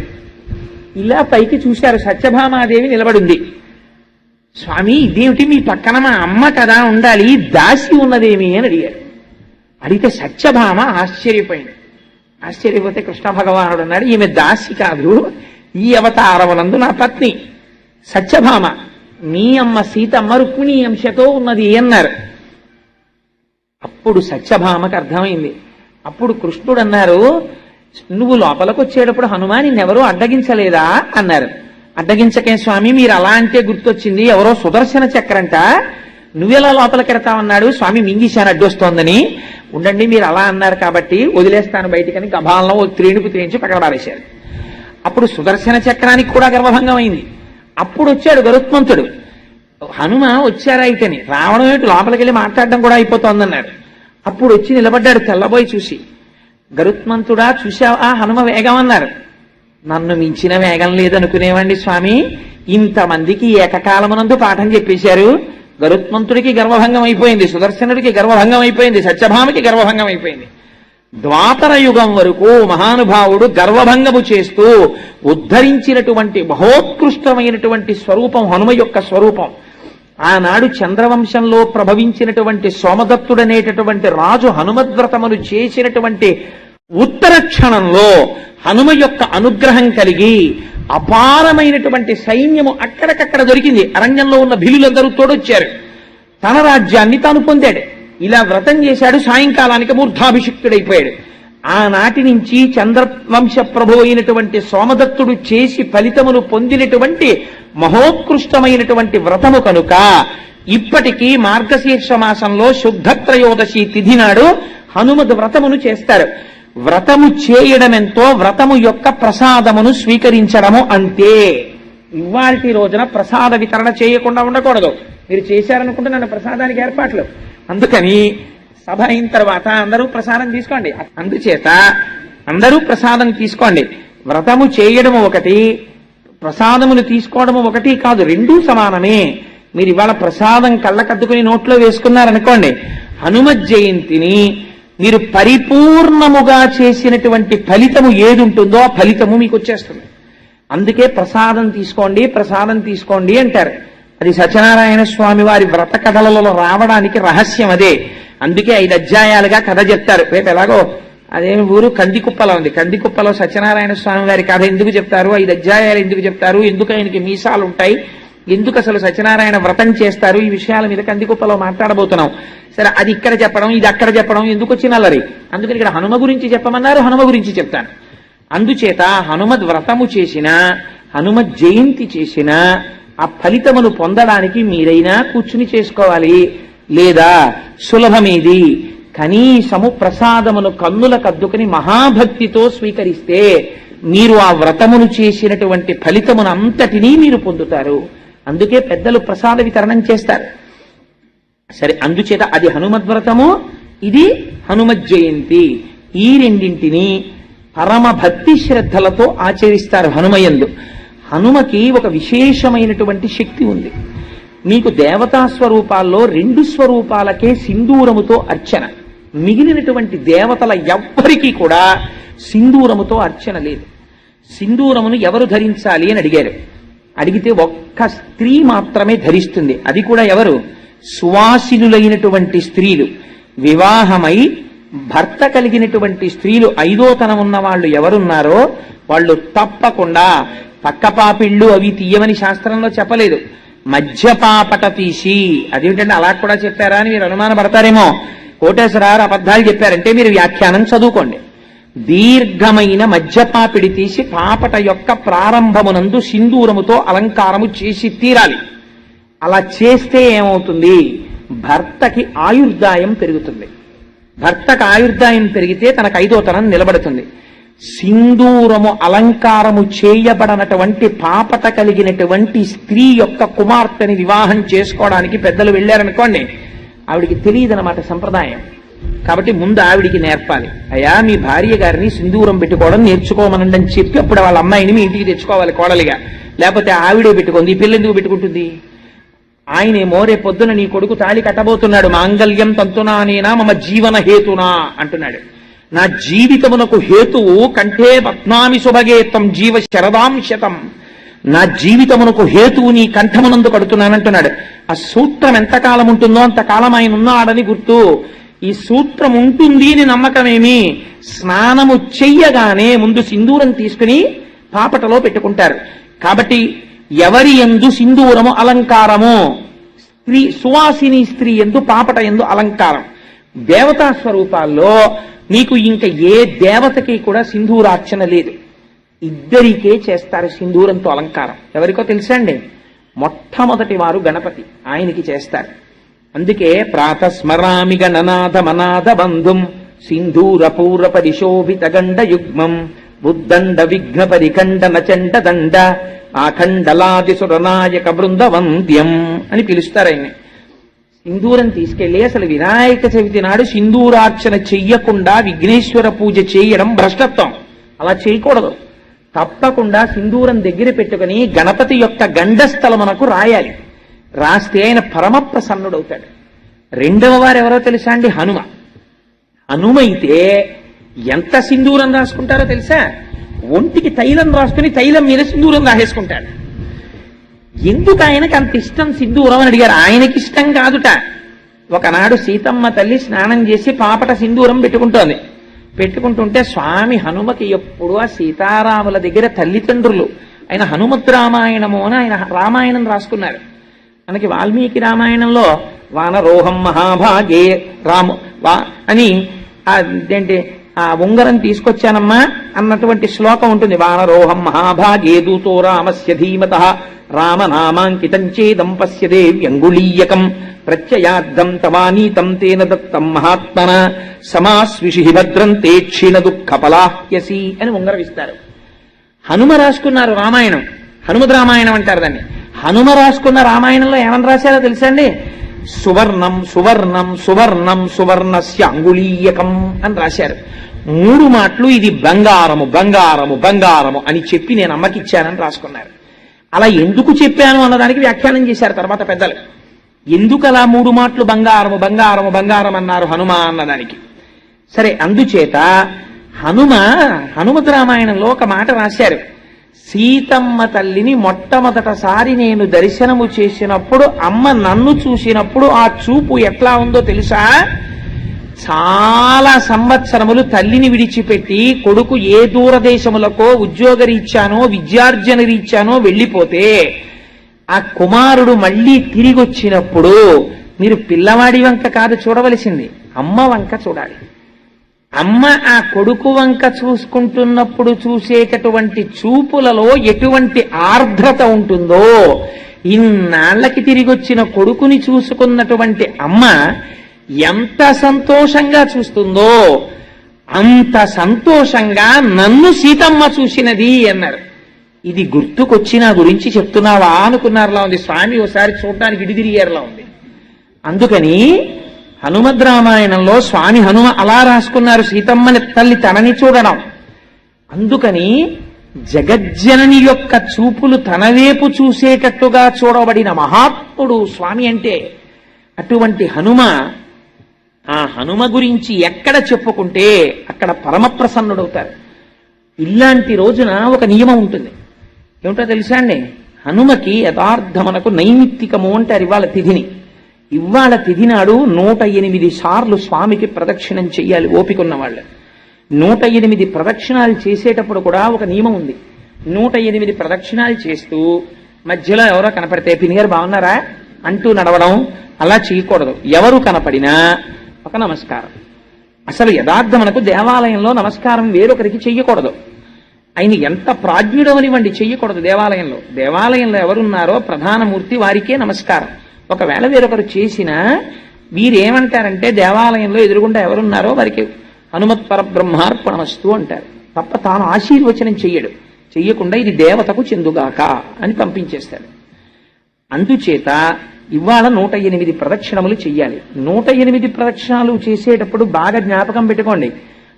ఇలా పైకి చూశారు, సత్యభామాదేవి నిలబడింది. స్వామి ఇదేమిటి మీ పక్కన, మా అమ్మ కదా ఉండాలి, దాసి ఉన్నదేమి అని అడిగారు. అడిగితే సత్యభామ ఆశ్చర్యపోయింది. ఆశ్చర్యపోతే కృష్ణ భగవానుడు అన్నాడు, ఈమె దాసి కాదు, ఈ అవతారమునందు నా పత్ని సత్యభామ, మీ అమ్మ సీతమ్మ రుక్మిణీ అంశతో ఉన్నది అన్నారు. అప్పుడు సత్యభామకు అర్థమైంది. అప్పుడు కృష్ణుడు అన్నారు, నువ్వు లోపలికి వచ్చేటప్పుడు హనుమాన్ నిన్నెవరూ అడ్డగించలేదా అన్నారు. అడ్డగించకే స్వామి, మీరు అలా అంటే గుర్తొచ్చింది, ఎవరో సుదర్శన చక్రంట, నువ్వెలా లోపలికి వెడతావన్నాడు, స్వామి మింగిశాను అడ్డొస్తోందని. ఉండండి మీరు అలా అన్నారు కాబట్టి వదిలేస్తాను బయటికని గభాలంలో త్రేణుకు త్రేయించి పక్కన పారేశారు. అప్పుడు సుదర్శన చక్రానికి కూడా గర్భభంగం అయింది. అప్పుడు వచ్చాడు గరుత్మంతుడు. హనుమ వచ్చారా అయితేని, రావడం ఏంటి, లోపలికి వెళ్ళి మాట్లాడడం కూడా అయిపోతోందన్నాడు. అప్పుడు వచ్చి నిలబడ్డాడు తెల్లబోయి చూసి, గరుత్మంతుడా చూశావా హనుమ వేగం అన్నారు. నన్ను మించిన వేగం లేదనుకునేవండి స్వామి, ఇంతమందికి ఏకకాలమునందు పాఠం చెప్పేశారు. గరుత్మంతుడికి గర్వభంగం అయిపోయింది, సుదర్శనుడికి గర్వభంగం అయిపోయింది, సత్యభామకి గర్వభంగం అయిపోయింది. ద్వాపర యుగం వరకు మహానుభావుడు గర్వభంగము చేస్తూ ఉద్ధరించినటువంటి మహోత్కృష్టమైనటువంటి స్వరూపం హనుమ యొక్క స్వరూపం. ఆనాడు చంద్రవంశంలో ప్రభవించినటువంటి సోమదత్తుడనేటటువంటి రాజు హనుమద్వ్రతమును చేసినటువంటి ఉత్తర క్షణంలో హనుమ యొక్క అనుగ్రహం కలిగి అపారమైనటువంటి సైన్యము అక్కడికక్కడ దొరికింది. అరణ్యంలో ఉన్న భిలులందరూ తోడొచ్చారు. తన రాజ్యాన్ని తాను పొందాడు. ఇలా వ్రతం చేశాడు. సాయంకాలానికి మూర్ధాభిషిక్తుడైపోయాడు. ఆనాటి నుంచి చంద్రవంశ ప్రభు అయినటువంటి సోమదత్తుడు చేసి ఫలితమును పొందినటువంటి మహోత్కృష్టమైనటువంటి వ్రతము కనుక ఇప్పటికీ మార్గశీర్ష మాసంలో శుద్ధ త్రయోదశి తిథి నాడు హనుమద్ వ్రతమును చేస్తారు. వ్రతము చేయడం ఎంతో వ్రతము యొక్క ప్రసాదమును స్వీకరించడము అంతే. ఇవాల్టి రోజున ప్రసాద వితరణ చేయకుండా ఉండకూడదు. మీరు చేశారనుకుంటే నన్ను ప్రసాదానికి ఏర్పాట్లు. అందుకని సభ అయిన తర్వాత అందరూ ప్రసాదం తీసుకోండి. అందుచేత అందరూ ప్రసాదం తీసుకోండి. వ్రతము చేయడము ఒకటి, ప్రసాదములు తీసుకోవడము ఒకటి కాదు, రెండూ సమానమే. మీరు ఇవాళ ప్రసాదం కళ్ళకద్దుకుని నోట్లో వేసుకున్నారనుకోండి, హనుమత్ జయంతిని మీరు పరిపూర్ణముగా చేసినటువంటి ఫలితము ఏది ఉంటుందో ఆ ఫలితము మీకు వచ్చేస్తుంది. అందుకే ప్రసాదం తీసుకోండి, ప్రసాదం తీసుకోండి అంటారు. అది సత్యనారాయణ స్వామి వారి వ్రత కథలలో రావడానికి రహస్యం అదే. అందుకే 5 అధ్యాయాలుగా కథ చెప్తారు. రేపు ఎలాగో అదేమి ఊరు కందికుప్పలో ఉంది. కందికుప్పలో సత్యనారాయణ స్వామి వారి కథ ఎందుకు చెప్తారు, 5 అధ్యాయాలు ఎందుకు చెప్తారు, ఎందుకు ఆయనకి మీసాలు ఉంటాయి, ఎందుకు అసలు సత్యనారాయణ వ్రతం చేస్తారు, ఈ విషయాల మీద కందికుప్పలో మాట్లాడబోతున్నాం. సరే, అది ఇక్కడ చెప్పడం, ఇది అక్కడ చెప్పడం ఎందుకు వచ్చిన అల్లరి. అందుకని ఇక్కడ హనుమ గురించి చెప్పమన్నారు, హనుమ గురించి చెప్తాను. అందుచేత హనుమద్ వ్రతము చేసిన, హనుమత్ జయంతి చేసిన ఆ ఫలితమును పొందడానికి మీరైనా కూర్చుని చేసుకోవాలి. లేదా సులభమేది, కనీసము ప్రసాదమును కన్నుల కద్దుకుని మహాభక్తితో స్వీకరిస్తే మీరు ఆ వ్రతమును చేసినటువంటి ఫలితమును అంతటినీ మీరు పొందుతారు. అందుకే పెద్దలు ప్రసాద వితరణం చేస్తారు. సరే, అందుచేత అది హనుమద్వ్రతము, ఇది హనుమత్ జయంతి. ఈ రెండింటినీ పరమ భక్తి శ్రద్ధలతో ఆచరిస్తారు హనుమయందు. హనుమకి ఒక విశేషమైనటువంటి శక్తి ఉంది. మీకు దేవతా స్వరూపాల్లో 2 స్వరూపాలకే సింధూరముతో అర్చన. మిగిలినటువంటి దేవతల ఎవ్వరికీ కూడా సింధూరముతో అర్చన లేదు. సింధూరమును ఎవరు ధరించాలి అని అడిగారు. అడిగితే ఒక్క స్త్రీ మాత్రమే ధరిస్తుంది. అది కూడా ఎవరు? సువాసినులైనటువంటి స్త్రీలు. వివాహమై భర్త కలిగినటువంటి స్త్రీలు, 5వ తనం ఉన్న వాళ్ళు ఎవరున్నారో వాళ్ళు తప్పకుండా పక్కపాపిళ్ళు అవి తీయమని శాస్త్రంలో చెప్పలేదు. మధ్యపాపట తీసి, అదేమిటంటే అలా కూడా చెప్పారా అని మీరు అనుమానపడతారేమో. కోటేశ్వరారు అబద్ధాలు చెప్పారంటే మీరు వ్యాఖ్యానం చదువుకోండి. దీర్ఘమైన మధ్యపాపిడి తీసి పాపట యొక్క ప్రారంభమునందు సింధూరముతో అలంకారము చేసి తీరాలి. అలా చేస్తే ఏమవుతుంది? భర్తకి ఆయుర్దాయం పెరుగుతుంది. భర్తకు ఆయుర్దాయం పెరిగితే తనకు 5వ తనం నిలబడుతుంది. సింధూరము అలంకారము చేయబడనటువంటి పాపట కలిగినటువంటి స్త్రీ యొక్క కుమార్తెని వివాహం చేసుకోవడానికి పెద్దలు వెళ్ళారనుకోండి, ఆవిడికి తెలియదన్నమాట సంప్రదాయం. కాబట్టి ముందు ఆవిడికి నేర్పాలి. అయ్యా, మీ భార్య గారిని సింధూరం పెట్టుకోవడం నేర్చుకోమనండి అని చెప్పి అప్పుడు వాళ్ళ అమ్మాయిని మీ ఇంటికి తెచ్చుకోవాలి కోడలిగా. లేకపోతే ఆవిడే పెట్టుకుంది, ఈ పిల్ల ఎందుకు పెట్టుకుంటుంది? ఆయనేమో రేపు పొద్దున నీ కొడుకు తాళి కట్టబోతున్నాడు, మాంగళ్యం తంతునానేనా మమ జీవన హేతునా అంటున్నాడు. నా జీవితమునకు హేతువు కంటే పద్మామి శుభగేతం జీవ శరదాంశతం. నా జీవితమునకు హేతువు నీ కంఠమునందు కడుతున్నానంటున్నాడు. ఆ సూత్రం ఎంతకాలం ఉంటుందో అంతకాలం ఆయన ఉన్నాడని గుర్తు. ఈ సూత్రం ఉంటుంది అని నమ్మకమేమి? స్నానము చెయ్యగానే ముందు సింధూరం తీసుకుని పాపటలో పెట్టుకుంటారు. కాబట్టి ఎవరి యందు సింధూరము అలంకారము? స్త్రీ, సువాసిని స్త్రీ యందు పాపట యందు అలంకారం. దేవతా స్వరూపాల్లో మీకు ఇంకా ఏ దేవతకి కూడా సింధూరార్చన లేదు. ఇద్దరికే చేస్తారు సింధూరంతో అలంకారం. ఎవరికో తెలుసా అండి? మొట్టమొదటి వారు గణపతి, ఆయనకి చేస్తారు. అందుకే ప్రాతస్మరామి గణనాథ మనాథ బంధుం సింధూర పూర్వ పరిశోభిత గండ యుగ్మం బుద్దండ విఘ్న పరిఖండన చండ దండ ఆఖండలాది సురనాయక బృందవంద్యం అని పిలుస్తారు ఆయన్ని. సింధూరం తీసుకెళ్లి అసలు వినాయక చవితి నాడు సింధూరార్చన చెయ్యకుండా విఘ్నేశ్వర పూజ చేయడం భ్రష్టత్వం. అలా చేయకూడదు. తప్పకుండా సింధూరం దగ్గర పెట్టుకుని గణపతి యొక్క గండస్థలమునకు రాయాలి. రాస్తే ఆయన పరమ ప్రసన్నుడవుతాడు. 2వ వారు ఎవరో తెలుసా అండి? హనుమ. హనుమైతే ఎంత సింధూరం రాసుకుంటారో తెలుసా? ఒంటికి తైలం రాసుకుని తైలం మీద సింధూరం రాసేసుకుంటాడు. ఎందుకు ఆయనకి అంత ఇష్టం సింధూరం అని అడిగారు. ఆయనకి ఇష్టం కాదుట. ఒకనాడు సీతమ్మ తల్లి స్నానం చేసి పాపట సింధూరం పెట్టుకుంటోంది. పెట్టుకుంటుంటే స్వామి హనుమకి ఎప్పుడు ఆ సీతారాముల దగ్గర తల్లిదండ్రులు ఆయన హనుమద్ రామాయణము అని ఆయన రామాయణం రాసుకున్నారు. మనకి వాల్మీకి రామాయణంలో వానరోహం మహాభాగే రాము అని అదేంటి ఆ ఉంగరం తీసుకొచ్చానమ్మా అన్నటువంటి శ్లోకం ఉంటుంది. వానరోహం మహాభాగే దూతో రామస్య ధీమత రామనామాంకితం చేదం పశ్యదే వ్యంగుళీయకం ప్రత్యయార్థం తవానీతం తేన దత్తం మహాత్మన సమాస్విషి భద్రం తే క్షీణ దుఃఖ పలాహ్యసి అని ఉంగరవిస్తారు. హనుమ రాసుకున్నారు రామాయణం, హనుమద్ రామాయణం అంటారు దాన్ని. హనుమ రాసుకున్న రామాయణంలో ఏమని రాశారో తెలుసా అండి? సువర్ణం సువర్ణం సువర్ణం సువర్ణస్య అంగుళీయకం అని రాశారు. 3 మాటలు ఇది బంగారము బంగారము బంగారము అని చెప్పి నేను అమ్మకిచ్చానని రాసుకున్నారు. అలా ఎందుకు చెప్పాను అన్నదానికి వ్యాఖ్యానం చేశారు తర్వాత పెద్దలు. ఎందుకు అలా 3 మాటలు బంగారము బంగారము బంగారం అన్నారు హనుమ అన్నదానికి. సరే, అందుచేత హనుమద్ రామాయణంలో ఒక మాట రాశారు. సీతమ్మ తల్లిని మొట్టమొదటిసారి నేను దర్శనము చేసినప్పుడు అమ్మ నన్ను చూసినప్పుడు ఆ చూపు ఎట్లా ఉందో తెలుసా? చాలా సంవత్సరములు తల్లిని విడిచిపెట్టి కొడుకు ఏ దూరదేశములకో ఉద్యోగరీత్యానో విద్యార్జన రీత్యానో వెళ్ళిపోతే ఆ కుమారుడు మళ్ళీ తిరిగి వచ్చినప్పుడు మీరు పిల్లవాడి వంక కాదు చూడవలసింది, అమ్మ వంక చూడాలి. అమ్మ ఆ కొడుకు వంక చూసుకుంటున్నప్పుడు చూసేటటువంటి చూపులలో ఎటువంటి ఆర్ద్రత ఉంటుందో, ఇన్నాళ్లకి తిరిగి వచ్చిన కొడుకుని చూసుకున్నటువంటి అమ్మ ఎంత సంతోషంగా చూస్తుందో అంత సంతోషంగా నన్ను సీతమ్మ చూసినది అన్నారు. ఇది గుర్తుకొచ్చి నా గురించి చెప్తున్నావా అనుకున్నారులా ఉంది. స్వామి ఒకసారి చూడడానికి ఇడిదిరిగారులా ఉంది. అందుకని హనుమద్ రామాయణంలో స్వామి హనుమ అలా రాసుకున్నారు, సీతమ్మని తల్లి తనని చూడడం. అందుకని జగజ్జనని యొక్క చూపులు తనవేపు చూసేటట్టుగా చూడబడిన మహాత్ముడు స్వామి అంటే. అటువంటి హనుమ, ఆ హనుమ గురించి ఎక్కడ చెప్పుకుంటే అక్కడ పరమ ప్రసన్నుడవుతారు. ఇలాంటి రోజున ఒక నియమం ఉంటుంది. ఏమిటో తెలుసా అండి? హనుమకి యథార్థమనకు నైమిత్తికము అంటారు ఇవాళ తిథిని. ఇవాళ తిథి నాడు 108 సార్లు స్వామికి ప్రదక్షిణం చెయ్యాలి ఓపికన్న వాళ్ళు. 108 ప్రదక్షిణాలు చేసేటప్పుడు కూడా ఒక నియమం ఉంది. 108 ప్రదక్షిణాలు చేస్తూ మధ్యలో ఎవరో కనపడితే పినిగారు బాగున్నారా అంటూ నడవడం అలా చేయకూడదు. ఎవరు కనపడినా ఒక నమస్కారం. అసలు యథార్థమనకు దేవాలయంలో నమస్కారం వేరొకరికి చెయ్యకూడదు. ఆయన ఎంత ప్రాజ్ఞుడు అనివ్వండి, చెయ్యకూడదు దేవాలయంలో. దేవాలయంలో ఎవరున్నారో ప్రధానమూర్తి వారికే నమస్కారం. ఒకవేళ వేరొకరు చేసినా వీరేమంటారంటే దేవాలయంలో ఎదురుగుండా ఎవరున్నారో వారికి హనుమత్ పరబ్రహ్మార్పణమస్తు అంటారు తప్ప తాను ఆశీర్వచనం చెయ్యడు. చెయ్యకుండా ఇది దేవతకు చెందుగాక అని పంపించేస్తాడు. అందుచేత ఇవాళ 108 ప్రదక్షిణములు చెయ్యాలి. 108 ప్రదక్షిణాలు చేసేటప్పుడు బాగా జ్ఞాపకం పెట్టుకోండి.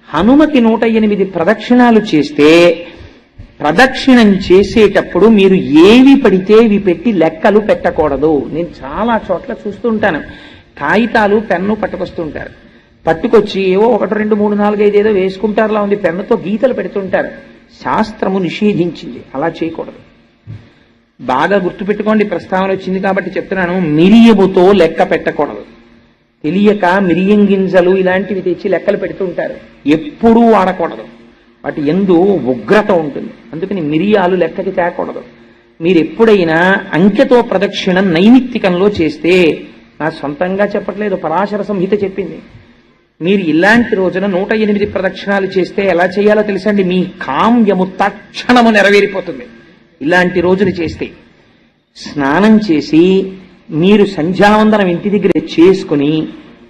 హనుమకి 108 ప్రదక్షిణాలు చేస్తే ప్రదక్షిణం చేసేటప్పుడు మీరు ఏవి పడితే ఇవి పెట్టి లెక్కలు పెట్టకూడదు. నేను చాలా చోట్ల చూస్తుంటాను, కాగితాలు పెన్ను పట్టుకొస్తుంటారు. పట్టుకొచ్చి ఏవో 1 2 3 4 5 ఏదో వేసుకుంటారులా ఉంది, పెన్నుతో గీతలు పెడుతుంటారు. శాస్త్రము నిషేధించింది, అలా చేయకూడదు. బాగా గుర్తుపెట్టుకోండి, ప్రస్తావన వచ్చింది కాబట్టి చెప్తున్నాను. మిరియముతో లెక్క పెట్టకూడదు. తెలియక మిరియం గింజలు ఇలాంటివి తెచ్చి లెక్కలు పెడుతుంటారు, ఎప్పుడూ వాడకూడదు. వాటి యందు ఉగ్రత ఉంటుంది. అందుకని మిరియాలు లెక్కకి తేకూడదు. మీరు ఎప్పుడైనా అంకెతో ప్రదక్షిణం నైమిత్తికంలో చేస్తే, నా సొంతంగా చెప్పట్లేదు, పరాశర సంహిత చెప్పింది. మీరు ఇలాంటి రోజున 108 ప్రదక్షిణాలు చేస్తే ఎలా చేయాలో తెలుసండి? మీ కామ్యము తక్షణము నెరవేరిపోతుంది. ఇలాంటి రోజులు చేస్తే స్నానం చేసి మీరు సంధ్యావందనం ఇంటి దగ్గర చేసుకుని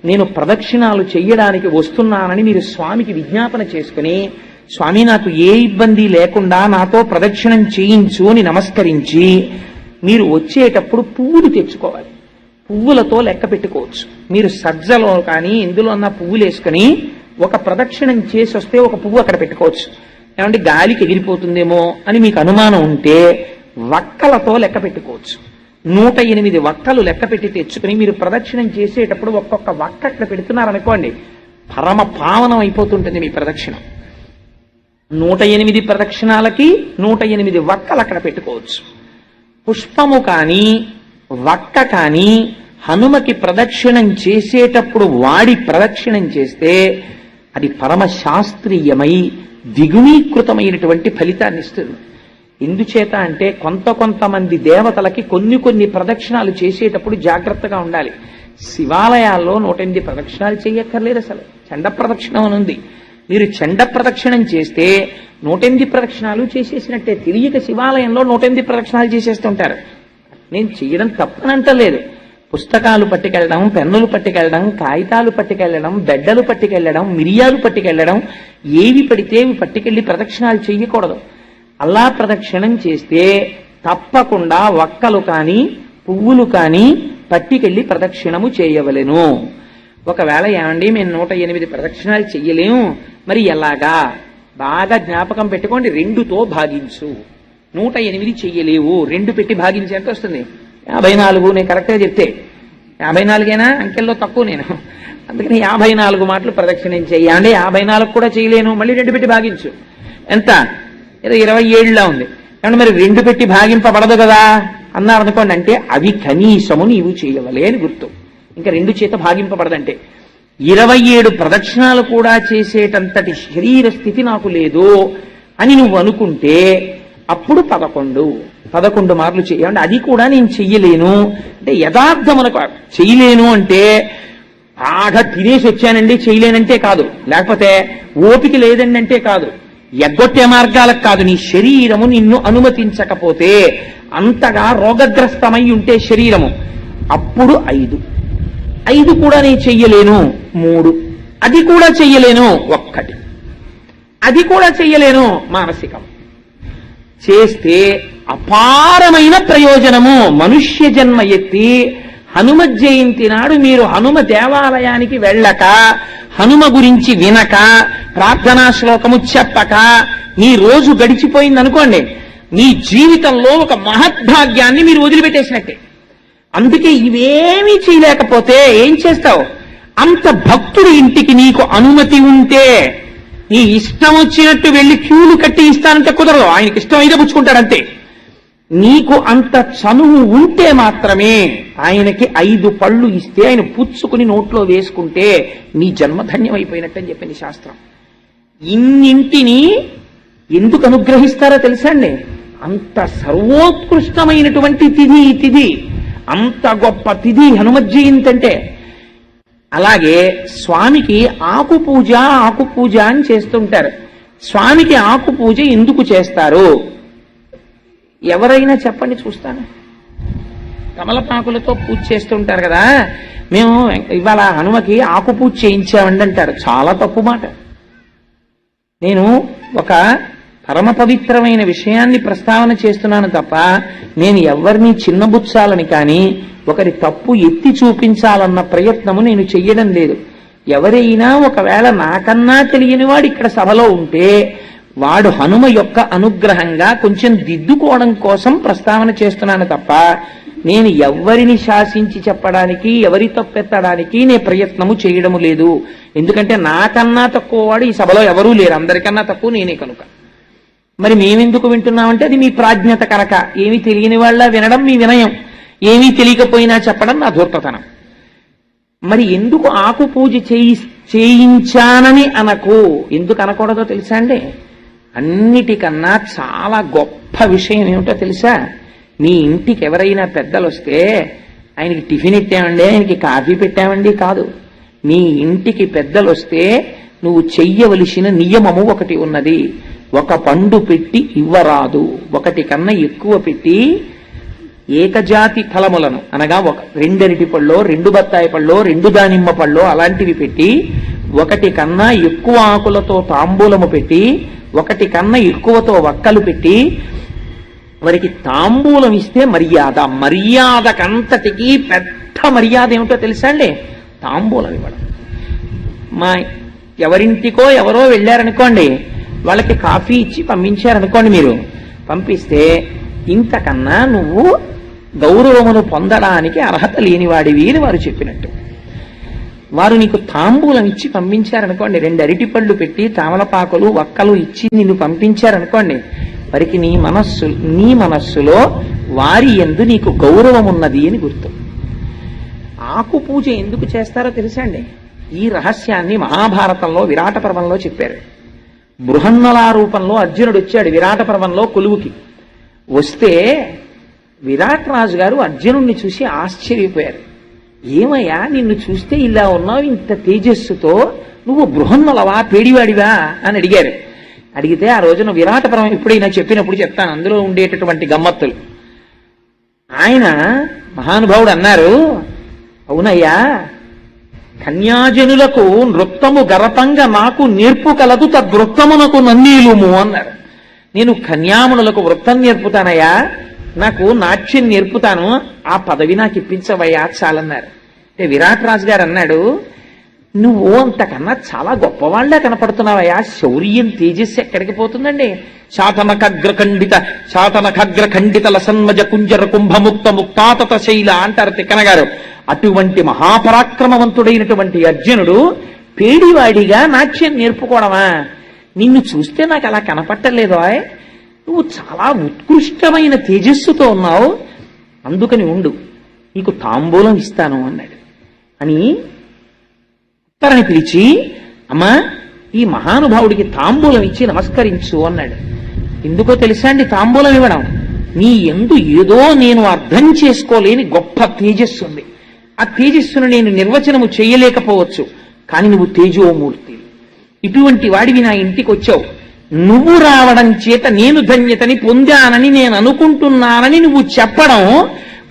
నేను ప్రదక్షిణాలు చెయ్యడానికి వస్తున్నానని మీరు స్వామికి విజ్ఞాపన చేసుకుని, స్వామి నాకు ఏ ఇబ్బంది లేకుండా నాతో ప్రదక్షిణం చేయించు అని నమస్కరించి మీరు వచ్చేటప్పుడు పువ్వులు తెచ్చుకోవాలి. పువ్వులతో లెక్క పెట్టుకోవచ్చు. మీరు సజ్జలో కానీ ఇందులో అన్న పువ్వులు వేసుకుని ఒక ప్రదక్షిణం చేసి వస్తే ఒక పువ్వు అక్కడ పెట్టుకోవచ్చు. ఏమంటే గాలికి ఎగిరిపోతుందేమో అని మీకు అనుమానం ఉంటే వక్కలతో లెక్క పెట్టుకోవచ్చు. 108 వక్కలు లెక్క పెట్టి తెచ్చుకుని మీరు ప్రదక్షిణం చేసేటప్పుడు ఒక్కొక్క వక్క అక్కడ పెడుతున్నారనుకోండి, పరమ పావనం అయిపోతుంటుంది మీ ప్రదక్షిణం. 108 ప్రదక్షిణాలకి 108 వక్కలు అక్కడ పెట్టుకోవచ్చు. పుష్పము కానీ వక్క కానీ హనుమకి ప్రదక్షిణం చేసేటప్పుడు వాడి ప్రదక్షిణం చేస్తే అది పరమ శాస్త్రీయమై ద్విగుణీకృతమైనటువంటి ఫలితాన్ని ఇస్తుంది. ఎందుచేత అంటే కొంతమంది దేవతలకి కొన్ని ప్రదక్షిణాలు చేసేటప్పుడు జాగ్రత్తగా ఉండాలి. శివాలయాల్లో 108 ప్రదక్షిణాలు చేయక్కర్లేదు. అసలు చండ ప్రదక్షిణం అని ఉంది. మీరు చండ ప్రదక్షిణం చేస్తే 108 ప్రదక్షిణాలు చేసేసినట్టే. తెలియక శివాలయంలో 108 ప్రదక్షిణాలు చేసేస్తుంటారు. నేను చేయడం తప్పనంటలేదు. పుస్తకాలు పట్టుకెళ్ళడం, పెన్నులు పట్టుకెళ్ళడం, కాగితాలు పట్టుకెళ్ళడం, బెడ్డలు పట్టుకెళ్ళడం, మిరియాలు పట్టుకెళ్ళడం, ఏవి పడితే అవి పట్టుకెళ్ళి ప్రదక్షిణాలు చెయ్యకూడదు. అలా ప్రదక్షిణం చేస్తే తప్పకుండా వక్కలు కానీ పువ్వులు కానీ పట్టుకెళ్ళి ప్రదక్షిణము చేయవలెను. ఒకవేళ ఏమండి మేము 108 ప్రదక్షిణాలు చెయ్యలేము, మరి ఎలాగా? బాగా జ్ఞాపకం పెట్టుకోండి, 2తో భాగించు. 108 చెయ్యలేవు, 2 పెట్టి భాగించి ఎంత వస్తుంది? 54. నేను కరెక్ట్గా చెప్తే 54ఏనా? అంకెల్లో తక్కువ నేను, అందుకని 54 మాటలు ప్రదక్షిణం చెయ్యండి. 54 కూడా చేయలేను, మళ్ళీ 2 పెట్టి భాగించు. ఎంత? ఏదో 27లా ఉంది. ఏమంటే మరి 2 పెట్టి భాగింపబడదు కదా అన్నారు అనుకోండి. అంటే అవి కనీసము నీవు చేయవలే అని గుర్తు. ఇంకా 2 చేత భాగింపబడదంటే 27 ప్రదక్షిణాలు కూడా చేసేటంతటి శరీర స్థితి నాకు లేదు అని నువ్వు అనుకుంటే అప్పుడు 11 మార్లు చేయాలంటే అది కూడా నేను చెయ్యలేను అంటే యథార్థమునకు చెయ్యలేను అంటే బాగా తినేసి వచ్చానండి చేయలేనంటే కాదు, లేకపోతే ఓపిక లేదండి అంటే కాదు, ఎగ్గొట్టే మార్గాలకు కాదు. నీ శరీరము నిన్ను అనుమతించకపోతే, అంతగా రోగగ్రస్తమై ఉంటే శరీరము, అప్పుడు 5 కూడా నేను చెయ్యలేను. 3 అది కూడా చెయ్యలేను. 1 అది కూడా చెయ్యలేను. మానసికం చేస్తే అపారమైన ప్రయోజనము. మనుష్య జన్మ ఎత్తి హనుమ జయంతి నాడు మీరు హనుమ దేవాలయానికి వెళ్ళక, హనుమ గురించి వినక, ప్రార్థనా శ్లోకము చెప్పక మీ రోజు గడిచిపోయింది అనుకోండి, మీ జీవితంలో ఒక మహద్భాగ్యాన్ని మీరు వదిలిపెట్టేసినట్టే. అందుకే ఇవేమీ చేయలేకపోతే ఏం చేస్తావు? అంత భక్తుడి ఇంటికి నీకు అనుమతి ఉంటే నీ ఇష్టం వచ్చినట్టు వెళ్ళి క్యూలు కట్టి ఇస్తానంటే కుదరదు. ఆయనకి ఇష్టం అయితే పుచ్చుకుంటాడంతే. నీకు అంత చనువు ఉంటే మాత్రమే ఆయనకి 5 పళ్ళు ఇస్తే ఆయన పుచ్చుకుని నోట్లో వేసుకుంటే నీ జన్మధన్యమైపోయినట్టని చెప్పింది శాస్త్రం. ఇన్నింటినీ ఎందుకు అనుగ్రహిస్తారో తెలుసా అండి? అంత సర్వోత్కృష్టమైనటువంటి తిథి, అంత గొప్ప తిథి హనుమత్ జయంతి అంటే. అలాగే స్వామికి ఆకు పూజ అని చేస్తుంటారు. స్వామికి ఆకు పూజ ఎందుకు చేస్తారు? ఎవరైనా చెప్పండి చూస్తాను. తమలపాకులతో పూజ చేస్తుంటారు కదా, మేము ఇవాళ హనుమకి ఆకు పూజ చేయించామండి అంటారు. చాలా తప్పు మాట. నేను ఒక పరమ పవిత్రమైన విషయాన్ని ప్రస్తావన చేస్తున్నాను తప్ప నేను ఎవరిని చిన్నబుచ్చాలని కానీ ఒకరి తప్పు ఎత్తి చూపించాలన్న ప్రయత్నము నేను చెయ్యడం లేదు. ఎవరైనా ఒకవేళ నాకన్నా తెలియని వాడు ఇక్కడ సభలో ఉంటే వాడు హనుమ యొక్క అనుగ్రహంగా కొంచెం దిద్దుకోవడం కోసం ప్రస్తావన చేస్తున్నాను తప్ప నేను ఎవరిని శాసించి చెప్పడానికి, ఎవరి తప్పెత్తడానికి నేను ప్రయత్నము చేయడము లేదు. ఎందుకంటే నాకన్నా తక్కువ వాడు ఈ సభలో ఎవరూ లేరు, అందరికన్నా తక్కువ నేనే కనుక. మరి మేమెందుకు వింటున్నామంటే అది మీ ప్రాజ్ఞత కనుక. ఏమీ తెలియని వాళ్ళ వినడం మీ వినయం, ఏమీ తెలియకపోయినా చెప్పడం నా ధూర్తతనం. మరి ఎందుకు ఆకు పూజ చేయించానని అనకు? ఎందుకు అనకూడదో తెలుసా అండి? అన్నిటికన్నా చాలా గొప్ప విషయం ఏమిటో తెలుసా? నీ ఇంటికి ఎవరైనా పెద్దలు వస్తే ఆయనకి టిఫిన్ ఇట్టామండి, ఆయనకి కాఫీ పెట్టామండి కాదు. నీ ఇంటికి పెద్దలు వస్తే నువ్వు చెయ్యవలసిన నియమము ఒకటి ఉన్నది. 1 పండు పెట్టి ఇవ్వరాదు, 1 కన్నా ఎక్కువ పెట్టి ఏకజాతి ఫలములను అనగా 2 అరటి పళ్ళో, 2 బత్తాయి పళ్ళో, 2 దానిమ్మ పళ్ళో అలాంటివి పెట్టి 1 కన్నా ఎక్కువ ఆకులతో తాంబూలము పెట్టి 1 కన్నా ఎక్కువతో వక్కలు పెట్టి వారికి తాంబూలం ఇస్తే మర్యాదకంతటికి పెద్ద మర్యాద ఏమిటో తెలుసా అండి? తాంబూలం ఇవ్వడం. మా ఎవరింటికో ఎవరో వెళ్ళారనుకోండి, వాళ్ళకి కాఫీ ఇచ్చి పంపించారనుకోండి, మీరు పంపిస్తే ఇంతకన్నా నువ్వు గౌరవమును పొందడానికి అర్హత లేనివాడివి అని వారు చెప్పినట్టు. వారు నీకు తాంబూలం ఇచ్చి పంపించారనుకోండి, 2 అరటిపళ్ళు పెట్టి తామలపాకులు వక్కలు ఇచ్చి నిన్ను పంపించారనుకోండి, వారికి నీ మనస్సులో వారి యందు నీకు గౌరవం ఉన్నది అని గుర్తు. ఆకు పూజ ఎందుకు చేస్తారో తెలుసా అండి? ఈ రహస్యాన్ని మహాభారతంలో విరాట పర్వంలో చెప్పారు. బృహన్నలా రూపంలో అర్జునుడు వచ్చాడు విరాట పర్వంలో కొలువుకి. వస్తే విరాట్ రాజు గారు అర్జునుడిని చూసి ఆశ్చర్యపోయారు. ఏమయ్యా, నిన్ను చూస్తే ఇలా ఉన్నావు, ఇంత తేజస్సుతో, నువ్వు బృహన్నలవా, పేడివాడివా అని అడిగారు. అడిగితే ఆ రోజున విరాటపురం ఎప్పుడైనా చెప్పినప్పుడు చెప్తాను, అందులో ఉండేటటువంటి గమ్మత్తులు. ఆయన మహానుభావుడు అన్నారు, అవునయ్యా, కన్యాజనులకు నృత్తము గరపంగా నాకు నేర్పు కలదు, తద్వృత్తమునకు నన్నీలుము అన్నారు. నేను కన్యామునులకు వృత్తం నేర్పుతానయ్యా, నాకు నాట్యం నేర్పుతాను, ఆ పదవి నాకు ఇప్పించవయ్యా చాలన్నారు. అంటే విరాట్ రాజు గారు అన్నాడు, నువ్వు అంతకన్నా చాలా గొప్పవాళ్లే కనపడుతున్నావయ్యా, శౌర్యం తేజస్సు ఎక్కడికి పోతుందండి? శాతనఖగ్ర ఖండిత లసన్మజ కుంజర కుంభముక్త ముక్తాతత శైల అంటారు తిక్కన గారు. అటువంటి మహాపరాక్రమవంతుడైనటువంటి అర్జునుడు పేడివాడిగా నాట్యం నేర్పుకోవడమా? నిన్ను చూస్తే నాకు అలా కనపట్టలేదు. నువ్వు చాలా ఉత్కృష్టమైన తేజస్సుతో ఉన్నావు, అందుకని ఉండు, నీకు తాంబూలం ఇస్తాను అన్నాడు. అని ఉత్తరని పిలిచి, అమ్మా ఈ మహానుభావుడికి తాంబూలం ఇచ్చి నమస్కరించు అన్నాడు. ఎందుకో తెలుసా అండి తాంబూలం ఇవ్వడం? నీ ఎందు ఏదో నేను అర్థం చేసుకోలేని గొప్ప తేజస్సు ఉంది. ఆ తేజస్సును నేను నిర్వచనము చేయలేకపోవచ్చు, కానీ నువ్వు తేజోమూర్తి, ఇటువంటి వాడివి నా ఇంటికి వచ్చావు, నువ్వు రావడం చేత నేను ధన్యతని పొందానని నేను అనుకుంటున్నానని నువ్వు చెప్పడం,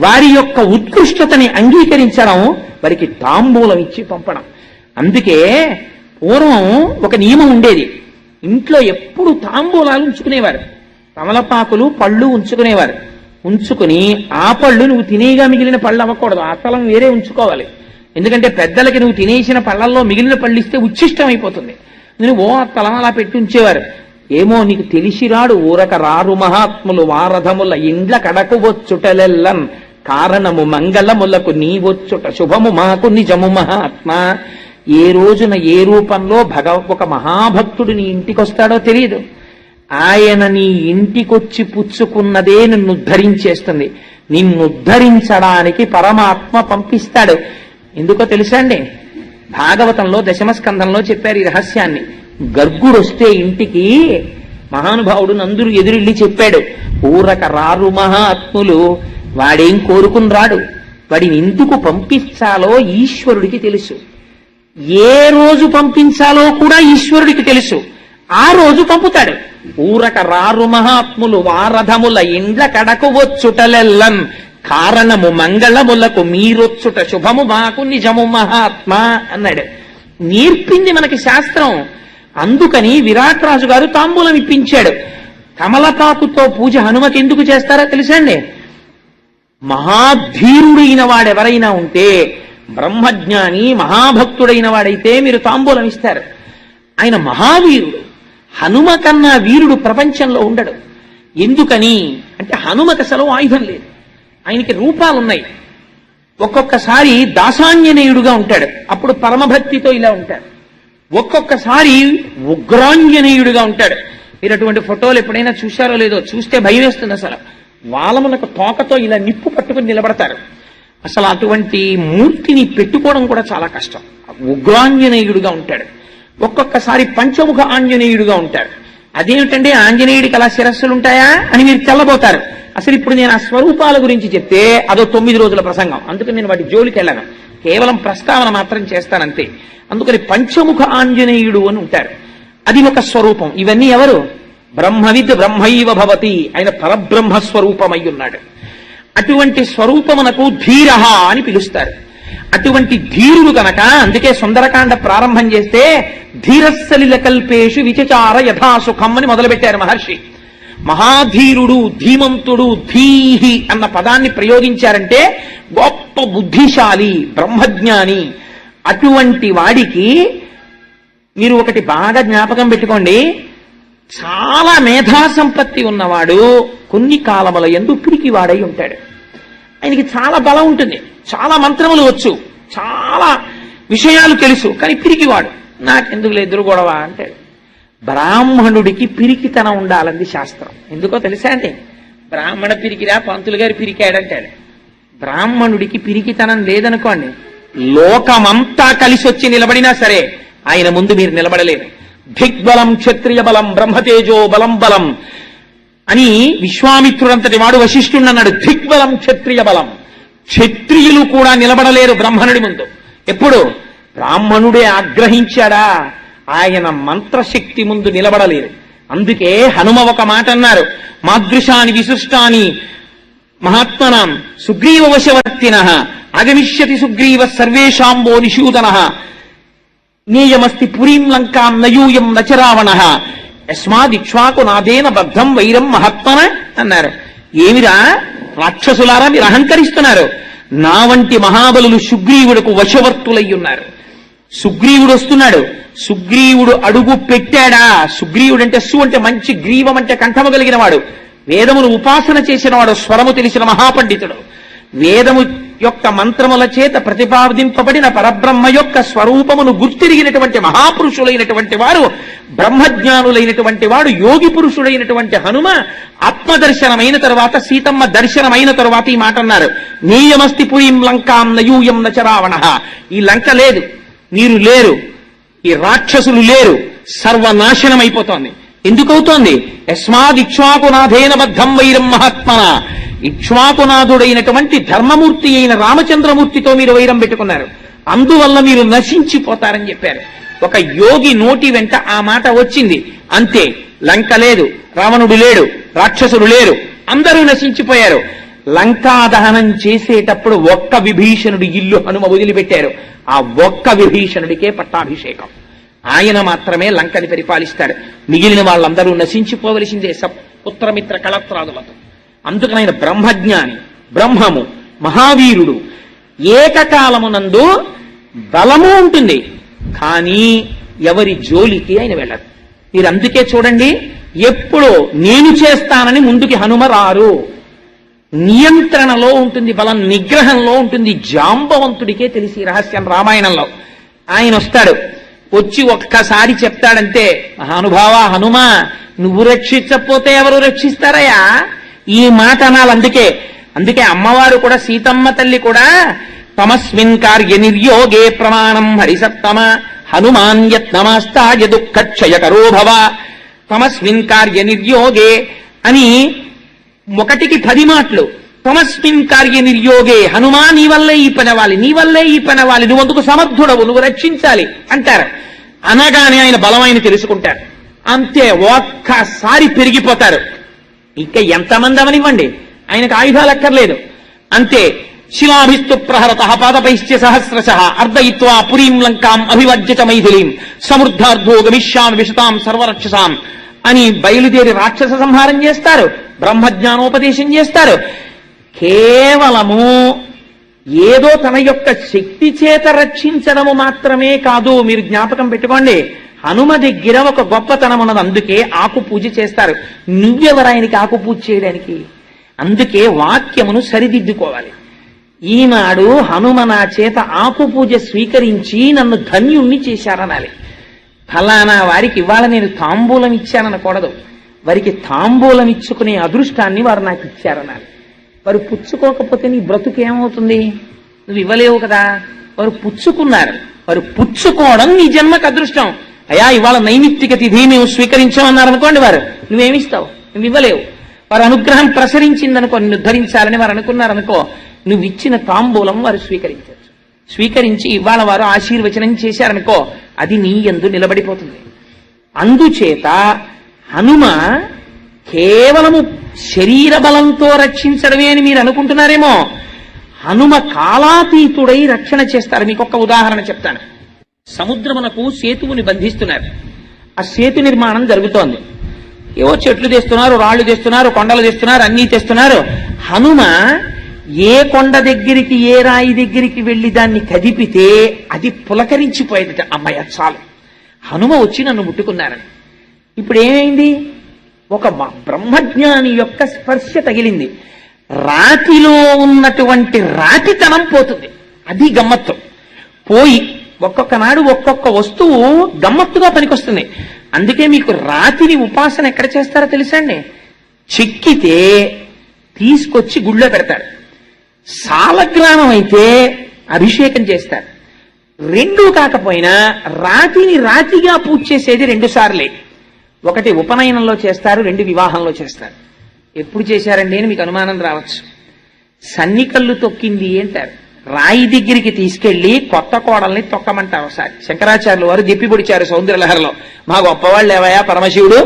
వారి యొక్క ఉత్కృష్టతని అంగీకరించడం, వారికి తాంబూలం ఇచ్చి పంపడం. అందుకే పూర్వం ఒక నియమం ఉండేది, ఇంట్లో ఎప్పుడు తాంబూలాలు ఉంచుకునేవారు, తమలపాకులు పళ్ళు ఉంచుకునేవారు. ఉంచుకుని ఆ పళ్ళు నువ్వు తినేగా మిగిలిన పళ్ళు అవ్వకూడదు, ఆ తలం వేరే ఉంచుకోవాలి. ఎందుకంటే పెద్దలకి నువ్వు తినేసిన పళ్ళల్లో మిగిలిన పళ్ళు ఇస్తే ఉచ్ఛిష్టం అయిపోతుంది. నువ్వు ఆ తలం అలా పెట్టి ఉంచేవారు. ఏమో నీకు తెలిసిరాడు ఊరక రారు మహాత్ములు వారధముల ఇండ్ల కడకు వచ్చుటలెల్లన్ కారణము మంగళములకు నీ వచ్చుట శుభము మాకు నిజము మహాత్మ. ఏ రోజున ఏ రూపంలో ఒక మహాభక్తుడు నీ ఇంటికి వస్తాడో తెలియదు. ఆయన నీ ఇంటికొచ్చి పుచ్చుకున్నదే నిన్ను ఉద్ధరించేస్తుంది. నిన్ను ఉద్ధరించడానికి పరమాత్మ పంపిస్తాడు. ఎందుకో తెలుసా అండి? భాగవతంలో దశమస్కంధంలో చెప్పారు ఈ రహస్యాన్ని. గర్గుడొస్తే ఇంటికి మహానుభావుడు నందురు ఎదురెళ్ళి చెప్పాడు, ఊరక రారు మహాత్ములు, వాడేం కోరుకుని రాడు, వాడిని ఎందుకు పంపించాలో ఈశ్వరుడికి తెలుసు. ఏ రోజు పంపించాలో కూడా ఈశ్వరుడికి తెలుసు. ఆ రోజు పంపుతాడు. ఊరక రారు మహాత్ములు వారధముల ఇండ్ల కడకు వచ్చుటలెల్లన్ కారణము మంగళములకు మీరొచ్చుట శుభము మాకు నిజము మహాత్మ అన్నాడు. నేర్పింది మనకి శాస్త్రం. అందుకని విరాట్ రాజు గారు తాంబూలం ఇప్పించాడు. కమలపాకుతో పూజ హనుమకి ఎందుకు చేస్తారో తెలుసండి? మహాధీరుడైన వాడెవరైనా ఉంటే, బ్రహ్మజ్ఞాని మహాభక్తుడైన వాడైతే మీరు తాంబూలం ఇస్తారు. ఆయన మహావీరుడు. హనుమ కన్నా వీరుడు ప్రపంచంలో ఉండడు. ఎందుకని అంటే హనుమకి అసలు ఆయుధం లేదు, ఆయనకి రూపాలున్నాయి. ఒక్కొక్కసారి దాసాంజనేయుడుగా ఉంటాడు, అప్పుడు పరమభక్తితో ఇలా ఉంటాడు. ఒక్కొక్కసారి ఉగ్రాంజనేయుడిగా ఉంటాడు. మీరు అటువంటి ఫోటోలు ఎప్పుడైనా చూశారో లేదో, చూస్తే భయం వేస్తుంది. అసలు వాలమునకు తోకతో ఇలా నిప్పు పట్టుకుని నిలబడతారు. అసలు అటువంటి మూర్తిని పెట్టుకోవడం కూడా చాలా కష్టం. ఉగ్రాంజనేయుడుగా ఉంటాడు. ఒక్కొక్కసారి పంచముఖ ఆంజనేయుడుగా ఉంటాడు. అదేమిటంటే ఆంజనేయుడికి అలా శిరస్సులు ఉంటాయా అని మీరు తెల్లబోతారు. అసలు ఇప్పుడు నేను ఆ స్వరూపాల గురించి చెప్తే అదో 9 రోజుల ప్రసంగం, అందుకని నేను వాటి జోలికి వెళ్ళను, కేవలం ప్రస్తావన మాత్రం చేస్తానంతే. అందుకని పంచముఖ ఆంజనేయుడు అని ఉంటారు, అది ఒక స్వరూపం. ఇవన్నీ ఎవరు? బ్రహ్మవిద్ బ్రహ్మైవ భవతి, ఆయన పరబ్రహ్మ స్వరూపమై ఉన్నాడు. అటువంటి స్వరూపమునకు ధీరః అని పిలుస్తారు. అటువంటి ధీరుడు కనుక అందుకే సుందరకాండ ప్రారంభం చేస్తే ధీరస్సలిల కల్పేషు విచచార యథాసుఖం అని మొదలుపెట్టారు మహర్షి. మహాధీరుడు, ధీమంతుడు, ధీహి అన్న పదాన్ని ప్రయోగించారంటే గొప్ప బుద్ధిశాలి, బ్రహ్మజ్ఞాని. అటువంటి వాడికి మీరు ఒకటి బాగా జ్ఞాపకం పెట్టుకోండి, చాలా మేధా సంపత్తి ఉన్నవాడు కొన్ని కాలముల యందు పిరికివాడై ఉంటాడు. ఆయనకి చాలా బలం ఉంటుంది, చాలా మంత్రములు వచ్చు, చాలా విషయాలు తెలుసు, కానీ పిరికివాడు. నాకెందుకు ఎదురు గొడవ అంటాడు. బ్రాహ్మణుడికి పిరికితనం ఉండాలంది శాస్త్రం. ఎందుకో తెలుసా అండి? బ్రాహ్మణ పిరికిరా, పంతులు గారి పిరికాడంటాడు. బ్రాహ్మణుడికి పిరికితనం లేదనుకోండి, లోకమంతా కలిసి వచ్చి నిలబడినా సరే ఆయన ముందు మీరు నిలబడలేరు. దిగ్బలం క్షత్రియ బలం బ్రహ్మతేజో బలం బలం అని విశ్వామిత్రుడంతటి వాడు వశిష్ఠుడు అన్నాడు. దిగ్బలం క్షత్రియ బలం, క్షత్రియులు కూడా నిలబడలేరు బ్రహ్మణుడి ముందు. ఎప్పుడు? బ్రాహ్మణుడే ఆగ్రహించాడా, ఆయన మంత్రశక్తి ముందు నిలబడలేరు. అందుకే హనుమ ఒక మాట అన్నారు, మాదృశాని విశిష్టాని మహాత్మనాం సుగ్రీవ వశవర్తిన అగమిష్యతి సుగ్రీవ సర్వేషాంబో నిషూదన నేయమస్తి పురీం లంకాం నయూయం నచరావణ యస్మాదిక్ష్వాకు నాదేన బద్ధం వైరం మహాత్మన అన్నారు. ఏమిరా రాక్షసులారా మీరు అహంకరిస్తున్నారు, నా వంటి మహాబలులు సుగ్రీవుడుకు వశవర్తులై ఉన్నారు. సుగ్రీవుడు వస్తున్నాడు, సుగ్రీవుడు అడుగు పెట్టాడా, సుగ్రీవుడు అంటే అంటే మంచి గ్రీవం అంటే కంఠము కలిగిన వాడు, వేదమును ఉపాసన చేసిన వాడు, స్వరము తెలిసిన మహాపండితుడు, వేదము యొక్క మంత్రముల చేత ప్రతిపాదింపబడిన పరబ్రహ్మ యొక్క స్వరూపమును గుర్తిరిగినటువంటి మహాపురుషులైనటువంటి వారు, బ్రహ్మజ్ఞానులైనటువంటి వాడు, యోగి పురుషుడైనటువంటి హనుమ ఆత్మదర్శనమైన తరువాత, సీతమ్మ దర్శనమైన తరువాత ఈ మాట అన్నారు, నీయమస్తి పురీం లంకాం నయూయం నచరావణ. ఈ లంక లేదు, మీరు లేరు, ఈ రాక్షసులు లేరు, సర్వనాశనం అయిపోతోంది. ఎందుకవుతోంది? యస్మాదిక్ష్వాకునాథేన బద్ధం వైరం మహాత్మన. ఇక్ష్వాకునాథుడైనటువంటి ధర్మమూర్తి అయిన రామచంద్రమూర్తితో మీరు వైరం పెట్టుకున్నారు, అందువల్ల మీరు నశించిపోతారని చెప్పారు. ఒక యోగి నోటి వెంట ఆ మాట వచ్చింది, అంతే. లంక లేదు, రావణుడు లేడు, రాక్షసులు లేరు, అందరూ నశించిపోయారు. లంకా దహనం చేసేటప్పుడు ఒక్క విభీషణుడి ఇల్లు హనుమ వదిలిపెట్టారు. ఆ ఒక్క విభీషణుడికే పట్టాభిషేకం. ఆయన మాత్రమే లంకని పరిపాలిస్తాడు. మిగిలిన వాళ్ళందరూ నశించిపోవలసిందే పుత్రమిత్ర కళత్రాదులతో. అందుకనైన బ్రహ్మజ్ఞాని, బ్రహ్మము, మహావీరుడు. ఏకకాలమునందు బలము ఉంటుంది, కానీ ఎవరి జోలికి ఆయన వెళ్ళరు. మీరు అందుకే చూడండి, ఎప్పుడో నేను చేస్తానని ముందుకి హనుమ రారు. నియంత్రణలో ఉంటుంది బలం, నిగ్రహంలో ఉంటుంది. జాంబవంతుడికే తెలిసి రహస్యం. రామాయణంలో ఆయన వస్తాడు, వచ్చి ఒక్కసారి చెప్తాడంతే, మహానుభావ హనుమ, నువ్వు రక్షించకపోతే ఎవరు రక్షిస్తారయ్యా? ఈ మాట అనాలి. అందుకే అమ్మవారు కూడా, సీతమ్మ తల్లి కూడా, తమస్మిన్ కార్య నిర్యోగే ప్రమాణం హరిసత్తమ హనుమాన్ యత్నమాస్తాయ దుఃఖక్షయకరో భవ. తమస్మిన్ కార్య నిర్యోగే అని 1కి 10 మాటలు. తమస్మిన్ కార్య నిర్యోగే, హనుమా నీ వల్లే ఈ పని అవ్వాలి, నీ వల్లే ఈ పని అవ్వాలి, నువ్వు అందుకు సమర్థుడవు, నువ్వు రక్షించాలి అంటారు. అనగానే ఆయన బలం ఆయన తెలుసుకుంటారు. అంతే, ఒక్కసారి పెరిగిపోతారు. ఇంకా ఎంతమంది అవనివ్వండి, ఆయనకు ఆయుధాలు అక్కర్లేదు. అంతే, శిలాభిస్తు ప్రహరత పాదపైశ్చ సహస్రశ అర్ధయిత్వా పురీం లంకాం అభివజ్యత మైథిలీం సమృద్ధార్థో గమిష్యామి విశతాం సర్వరక్షసాం అని బయలుదేరి రాక్షస సంహారం చేస్తారు, బ్రహ్మజ్ఞానోపదేశం చేస్తారు. కేవలము ఏదో తన యొక్క శక్తి చేత రక్షించడము మాత్రమే కాదు. మీరు జ్ఞాపకం పెట్టుకోండి, హనుమ దగ్గర ఒక గొప్పతనం ఉన్నది. అందుకే ఆకు పూజ చేస్తారు. నువ్వెవరాయనికి ఆకు పూజ చేయడానికి? అందుకే వాక్యమును సరిదిద్దుకోవాలి. ఈనాడు హనుమ నా చేత ఆకు పూజ స్వీకరించి నన్ను ధన్యుణ్ణి చేశారనాలి. ఫలానా వారికి ఇవాళ నేను తాంబూలం ఇచ్చాననకూడదు, వారికి తాంబూలం ఇచ్చుకునే అదృష్టాన్ని వారు నాకు ఇచ్చారనాలి. వారు పుచ్చుకోకపోతే నీ బ్రతుకేమవుతుంది? నువ్వు ఇవ్వలేవు కదా. వారు పుచ్చుకున్నారు, వారు పుచ్చుకోవడం నీ జన్మకు అదృష్టం. అయ్యా ఇవాళ నైమిత్తిక తిథి మేము స్వీకరించామన్నారనుకోండి, వారు నువ్వేమిస్తావు? నువ్వు ఇవ్వలేవు. వారు అనుగ్రహం ప్రసరించిందనుకో, నిన్ను ధరించాలని వారు అనుకున్నారనుకో, నువ్వు ఇచ్చిన తాంబూలం వారు స్వీకరించవచ్చు. స్వీకరించి ఇవాళ వారు ఆశీర్వచనం చేశారనుకో, అది నీ యందు నిలబడిపోతుంది. అందుచేత హనుమ కేవలము శరీర బలంతో రక్షించడమే అని మీరు అనుకుంటున్నారేమో. హనుమ కాలాతీతుడై రక్షణ చేస్తారు. మీకు ఒక ఉదాహరణ చెప్తాను. సముద్రమునకు సేతువుని బంధిస్తున్నారు. ఆ సేతు నిర్మాణం జరుగుతోంది. ఏవో చెట్లు తెస్తున్నారు, రాళ్లు తెస్తున్నారు, కొండలు తెస్తున్నారు, అన్నీ తెస్తున్నారు. హనుమ ఏ కొండ దగ్గరికి, ఏ రాయి దగ్గరికి వెళ్లి దాన్ని కదిపితే అది పులకరించిపోయేదట. అమ్మాయి చాలు, హనుమ వచ్చి నన్ను ముట్టుకున్నారని. ఇప్పుడు ఏమైంది? ఒక బ్రహ్మజ్ఞాని యొక్క స్పర్శ తగిలింది. రాతిలో ఉన్నటువంటి రాతితనం పోతుంది. అది గమ్మత్తు. పోయి ఒక్కొక్క నాడు ఒక్కొక్క వస్తువు గమ్మత్తుగా పనికొస్తుంది. అందుకే మీకు రాతిని ఉపాసన ఎక్కడ చేస్తారో తెలుసండి? చెక్కితే తీసుకొచ్చి గుళ్ళో పెడతారు. సాలగ్రామం అయితే అభిషేకం చేస్తారు. రెండూ కాకపోయినా రాతిని రాతిగా పూజ చేసేది 2 సార్లే. ఒకటి ఉపనయనంలో చేస్తారు, 2 వివాహంలో చేస్తారు. ఎప్పుడు చేశారండి అని మీకు అనుమానం రావచ్చు. సన్నికల్లు తొక్కింది అంటారు. రాయి దగ్గరికి తీసుకెళ్లి కొత్త కోడల్ని తొక్కమంటారు. ఒకసారి శంకరాచార్యులు వారు చెప్పి పొడిచారు సౌందర్యలహరిలో, మా గొప్పవాళ్ళు ఏవయా పరమశివుడు,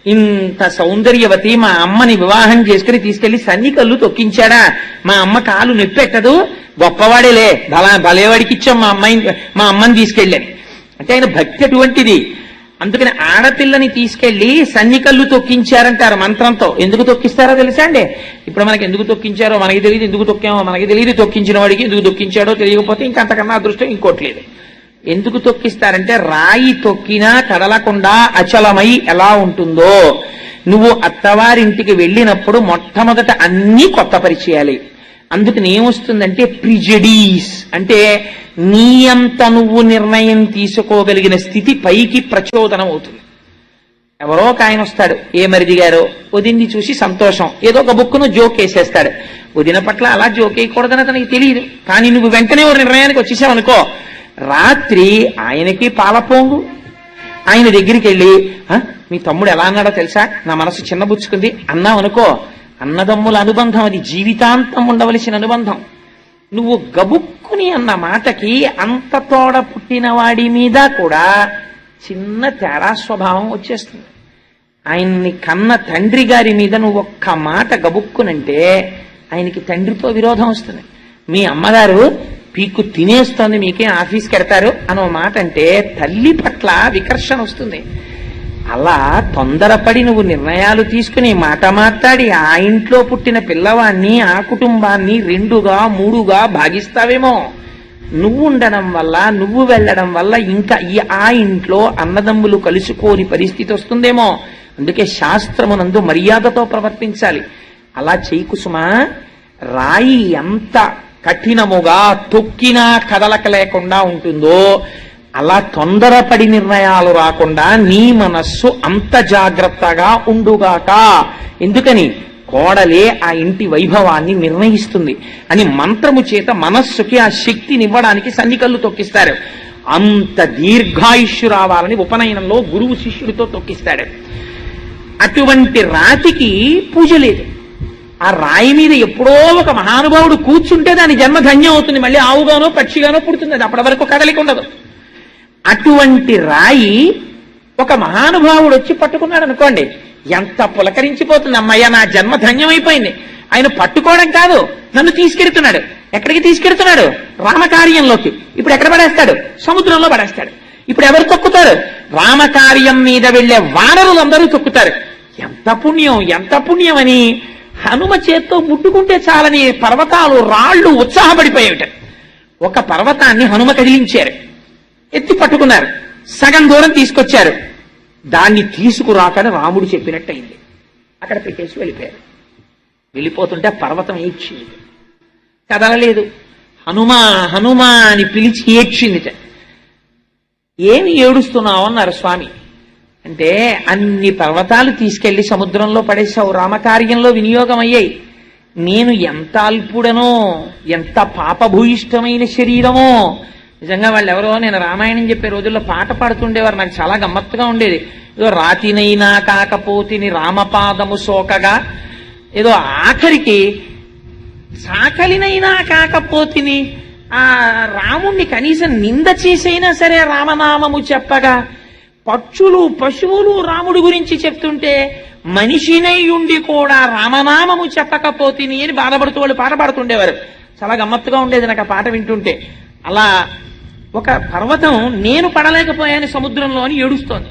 ఇంత సౌందర్యవతి మా అమ్మని వివాహం చేసుకుని తీసుకెళ్లి సన్ని కళ్ళు తొక్కించాడా, మా అమ్మ కాలు నొప్పెట్టదు, గొప్పవాడేలే, భలేవాడికి ఇచ్చాం మా అమ్మని తీసుకెళ్ళని. అంటే ఆయన భక్తి అటువంటిది. అందుకని ఆడపిల్లని తీసుకెళ్లి సన్ని కళ్ళు తొక్కించారంటారు మంత్రంతో. ఎందుకు తొక్కిస్తారో తెలుసా అండి? ఇప్పుడు మనకి ఎందుకు తొక్కించారో మనకి తెలియదు, ఎందుకు తొక్కామో మనకి తెలియదు, తొక్కించిన వాడికి ఎందుకు తొక్కించాడో తెలియకపోతే ఇంకంతకన్నా అదృష్టం ఇంకోట్లేదు. ఎందుకు తొక్కిస్తారంటే రాయి తొక్కినా కదలకుండా అచలమై ఎలా ఉంటుందో, నువ్వు అత్తవారింటికి వెళ్ళినప్పుడు మొట్టమొదట అన్నీ కొత్త పరిచయాలి. అందుకని ఏమొస్తుందంటే ప్రిజడీస్ అంటే నీ అంత నువ్వు నిర్ణయం తీసుకోగలిగిన స్థితి పైకి ప్రచోదనం అవుతుంది. ఎవరో ఒక ఆయన వస్తాడు, ఏ మరిది గారో, వదిన్ని చూసి సంతోషం, ఏదో ఒక బుక్కును జోక్ వేసేస్తాడు. వదిన పట్ల అలా జోక్ వేయకూడదని అతనికి తెలియదు, కానీ నువ్వు వెంటనే ఒక నిర్ణయానికి వచ్చేసావనుకో, రాత్రి ఆయనకి పాలపోంగు. ఆయన దగ్గరికి వెళ్ళి మీ తమ్ముడు ఎలా అన్నాడో తెలుసా, నా మనసు చిన్నబుచ్చుకుంది అన్నావనుకో, అన్నదమ్ముల అనుబంధం అది జీవితాంతం ఉండవలసిన అనుబంధం. నువ్వు గబుక్కుని అన్న మాటకి అంత తోడ పుట్టిన వాడి మీద కూడా చిన్న తేడా స్వభావం వచ్చేస్తుంది. ఆయన్ని కన్న తండ్రి గారి మీద నువ్వు ఒక్క మాట గబుక్కునంటే ఆయనకి తండ్రితో విరోధం వస్తుంది. మీ అమ్మగారు పీక్కు తినేస్తోంది, మీకే ఆఫీస్కి వెడతారు అనో మాట అంటే తల్లి పట్ల వికర్షణ వస్తుంది. అలా తొందరపడి నువ్వు నిర్ణయాలు తీసుకుని మాట మాట్లాడి ఆ ఇంట్లో పుట్టిన పిల్లవాణ్ణి ఆ కుటుంబాన్ని 2గా 3గా భాగిస్తావేమో. నువ్వు ఉండడం వల్ల, నువ్వు వెళ్ళడం వల్ల ఇంకా ఆ ఇంట్లో అన్నదమ్ములు కలుసుకోని పరిస్థితి వస్తుందేమో. అందుకే శాస్త్రమునందు మర్యాదతో ప్రవర్తించాలి. అలా చేయకు సుమా. రాయి ఎంత కఠినముగా తొక్కినా కదలక లేకుండా ఉంటుందో అలా తొందరపడి నిర్ణయాలు రాకుండా నీ మనస్సు అంత జాగ్రత్తగా ఉండుగాక. ఎందుకని? కోడలే ఆ ఇంటి వైభవాన్ని నిర్ణయిస్తుంది అని మంత్రము చేత మనస్సుకి ఆ శక్తినివ్వడానికి సన్నికళ్ళు తొక్కిస్తారు. అంత దీర్ఘాయుష్యు రావాలని ఉపనయనంలో గురువు శిష్యుడితో తొక్కిస్తాడు. అటువంటి రాతికి పూజ లేదు. ఆ రాయి మీద ఎప్పుడో ఒక మహానుభావుడు కూర్చుంటే దాని జన్మ ధన్యం అవుతుంది, మళ్ళీ ఆవుగానో పక్షిగానో పుడుతుంది, అది అప్పటి వరకు కదలిక ఉండదు. అటువంటి రాయి ఒక మహానుభావుడు వచ్చి పట్టుకున్నాడు అనుకోండి, ఎంత పులకరించిపోతుంది, అమ్మయ్య నా జన్మ ధన్యమైపోయింది. ఆయన పట్టుకోవడం కాదు, నన్ను తీసుకెడుతున్నాడు. ఎక్కడికి తీసుకెడుతున్నాడు? రామకార్యంలోకి. ఇప్పుడు ఎక్కడ పడేస్తాడు? సముద్రంలో పడేస్తాడు. ఇప్పుడు ఎవరు తొక్కుతారు? రామకార్యం మీద వెళ్లే వానరులందరూ తొక్కుతారు. ఎంత పుణ్యం, ఎంత పుణ్యం అని హనుమ చేత్తో ముట్టుకుంటే చాలని పర్వతాలు రాళ్లు ఉత్సాహపడిపోయేట. ఒక పర్వతాన్ని హనుమ కదిలించారు, ఎత్తి పట్టుకున్నారు, సగం దూరం తీసుకొచ్చారు. దాన్ని తీసుకురాకని రాముడు చెప్పినట్టయింది. అక్కడ పెట్టేసి వెళ్ళిపోయారు. వెళ్ళిపోతుంటే పర్వతం ఏడ్చింది, కదలలేదు. హనుమా హనుమా అని పిలిచి ఏడ్చిందిట. ఏమి ఏడుస్తున్నావు అన్నారు స్వామి. అంటే అన్ని పర్వతాలు తీసుకెళ్లి సముద్రంలో పడేశావు, రామకార్యంలో వినియోగం అయ్యాయి. నేను ఎంత అల్పుడనో, ఎంత పాపభూయిష్టమైన శరీరమో. నిజంగా వాళ్ళు ఎవరో, నేను రామాయణం చెప్పే రోజుల్లో పాట పాడుతుండేవారు, నాకు చాలా గమ్మత్తుగా ఉండేది. ఏదో రాతినైనా కాకపోతిని రామపాదము సోకగా, ఏదో ఆఖరికి సాకలినైనా కాకపోతిని ఆ రాముణ్ణి కనీసం నింద చేసైనా సరే రామనామము చెప్పగా, పక్షులు పశువులు రాముడి గురించి చెప్తుంటే మనిషినై ఉండి కూడా రామనామము చెప్పకపోతిని అని బాధపడుతూ వాళ్ళు పాట పాడుతుండేవారు. చాలా గమ్మత్తుగా ఉండేది నాకు ఆ పాట వింటుంటే. అలా ఒక పర్వతం నేను పడలేకపోయాను సముద్రంలో అని ఏడుస్తోంది.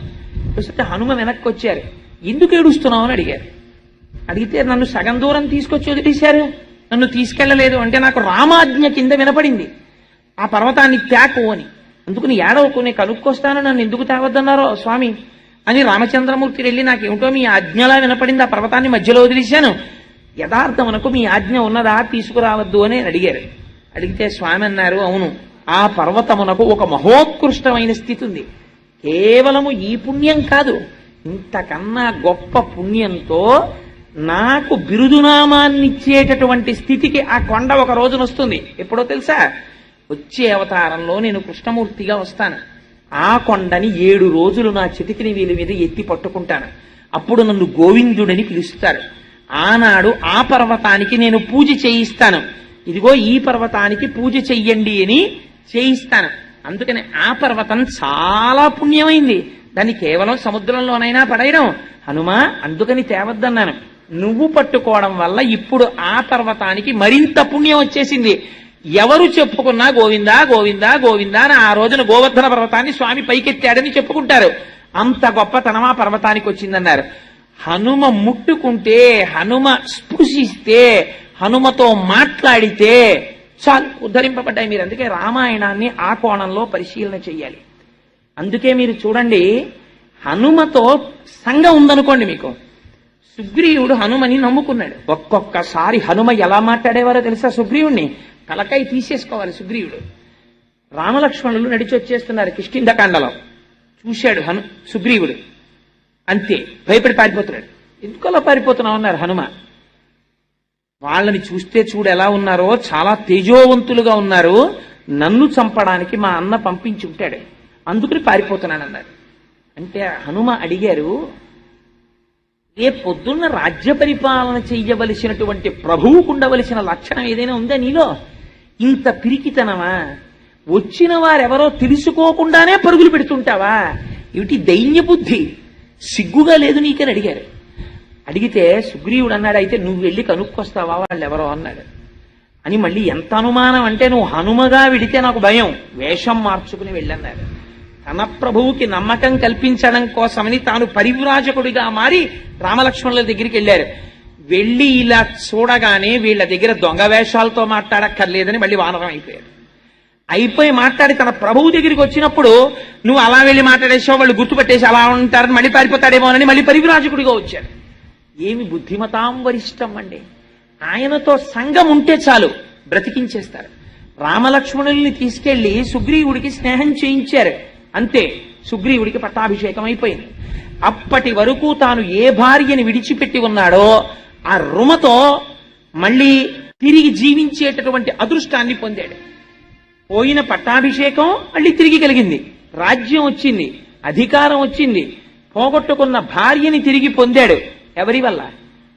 చూస్తే హనుమ వెనక్కి వచ్చారు. ఎందుకు ఏడుస్తున్నావు అని అడిగారు. అడిగితే నన్ను సగం దూరం తీసుకొచ్చి వదిలేశారు, నన్ను తీసుకెళ్లలేదు అంటే నాకు రామాజ్ఞ కింద వినపడింది ఆ పర్వతాన్ని త్యాకు అని. అందుకుని ఏడవకుని కనుక్కొస్తాను, నన్ను ఎందుకు తేవద్దన్నారో స్వామి అని రామచంద్రమూర్తి వెళ్ళి నాకేమిటో మీ ఆజ్ఞలా వినపడింది, ఆ పర్వతాన్ని మధ్యలో వదిలేశాను, యథార్థమునకు మీ ఆజ్ఞ ఉన్నదా, తీసుకురావద్దు అని అడిగారు. అడిగితే స్వామి అన్నారు, అవును, ఆ పర్వతమునకు ఒక మహోత్కృష్టమైన స్థితి ఉంది. కేవలము ఈ పుణ్యం కాదు, ఇంతకన్నా గొప్ప పుణ్యంతో నాకు బిరుదునామాన్నిచ్చేటటువంటి స్థితికి ఆ కొండ ఒక రోజున వస్తుంది. ఎప్పుడో తెలుసా? వచ్చే అవతారంలో నేను కృష్ణమూర్తిగా వస్తాను. ఆ కొండని 7 రోజులు నా చిటికిని వీలు మీద ఎత్తి పట్టుకుంటాను. అప్పుడు నన్ను గోవిందుడని పిలుస్తారు. ఆనాడు ఆ పర్వతానికి నేను పూజ చేయిస్తాను. ఇదిగో ఈ పర్వతానికి పూజ చెయ్యండి అని చేయిస్తాను. అందుకని ఆ పర్వతం చాలా పుణ్యమైంది. దాన్ని కేవలం సముద్రంలోనైనా పడేయడం, హనుమా అందుకని తేవద్దన్నాను. నువ్వు పట్టుకోవడం వల్ల ఇప్పుడు ఆ పర్వతానికి మరింత పుణ్యం వచ్చేసింది. ఎవరు చెప్పుకున్నా గోవిందా గోవిందా గోవిందా అని ఆ రోజున గోవర్ధన పర్వతాన్ని స్వామి పైకెత్తాడని చెప్పుకుంటారు. అంత గొప్పతనం ఆ పర్వతానికి వచ్చిందన్నారు. హనుమ ముట్టుకుంటే, హనుమ స్పృశిస్తే, హనుమతో మాట్లాడితే చాలు ఉద్ధరింపబడ్డాయి. మీరు అందుకే రామాయణాన్ని ఆ కోణంలో పరిశీలన చెయ్యాలి. అందుకే మీరు చూడండి, హనుమతో సంఘం ఉందనుకోండి మీకు. సుగ్రీవుడు హనుమని నమ్ముకున్నాడు. ఒక్కొక్కసారి హనుమ ఎలా మాట్లాడేవారో తెలుసా? సుగ్రీవుణ్ణి తలకాయ తీసేసుకోవాలి సుగ్రీవుడు. రామలక్ష్మణులు నడిచి వచ్చేస్తున్నారు కిష్కింధకాండలో. చూశాడు సుగ్రీవుడు, అంతే భయపడి పారిపోతున్నాడు. ఎందుకలా పారిపోతున్నావు అన్నారు హనుమ. వాళ్ళని చూస్తే చూడు ఎలా ఉన్నారో, చాలా తేజోవంతులుగా ఉన్నారు, నన్ను చంపడానికి మా అన్న పంపించి ఉంటాడు, అందుకని పారిపోతున్నానన్నారు. అంటే హనుమ అడిగారు, ఏ పొద్దున్న రాజ్య పరిపాలన చెయ్యవలసినటువంటి ప్రభువుకు ఉండవలసిన లక్షణం ఏదైనా ఉందా నీలో? ఇంత పిరికితనమా? వచ్చిన వారెవరో తెలుసుకోకుండానే పరుగులు పెడుతుంటావా? ఏమిటి దైన్య బుద్ధి? సిగ్గుగా లేదు నీకని అడిగారు. అడిగితే సుగ్రీవుడు అన్నాడు, అయితే నువ్వు వెళ్ళి కనుక్కొస్తావా వాళ్ళు ఎవరో అన్నాడు. అని మళ్ళీ ఎంత అనుమానం అంటే, నువ్వు హనుమగా వెడితే నాకు భయం, వేషం మార్చుకుని వెళ్ళన్నాడు. తన ప్రభువుకి నమ్మకం కల్పించడం కోసమని తాను పరివ్రాజకుడిగా మారి రామలక్ష్మణుల దగ్గరికి వెళ్ళారు. వెళ్ళి ఇలా చూడగానే వీళ్ళ దగ్గర దొంగ వేషాలతో మాట్లాడక్కర్లేదని మళ్ళీ వానరం అయిపోయారు. అయిపోయి మాట్లాడి తన ప్రభువు దగ్గరికి వచ్చినప్పుడు, నువ్వు అలా వెళ్ళి మాట్లాడేసావు, వాళ్ళు గుర్తుపట్టేసి అలా ఉంటారని మళ్ళీ పారిపోతాడేమోనని మళ్ళీ పరివ్రాజకుడిగా వచ్చారు. ఏమి బుద్ధిమతాం వరిష్టం అండి! ఆయనతో సంఘం ఉంటే చాలు బ్రతికించేస్తారు. రామలక్ష్మణుల్ని తీసుకెళ్లి సుగ్రీవుడికి స్నేహం చేయించారు, అంతే సుగ్రీవుడికి పట్టాభిషేకం అయిపోయింది. అప్పటి వరకు తాను ఏ భార్యని విడిచిపెట్టి ఉన్నాడో ఆ రుమతో మళ్ళీ తిరిగి జీవించేటటువంటి అదృష్టాన్ని పొందాడు. పోయిన పట్టాభిషేకం మళ్ళీ తిరిగి కలిగింది, రాజ్యం వచ్చింది, అధికారం వచ్చింది, పోగొట్టుకున్న భార్యని తిరిగి పొందాడు. ఎవరి వల్ల?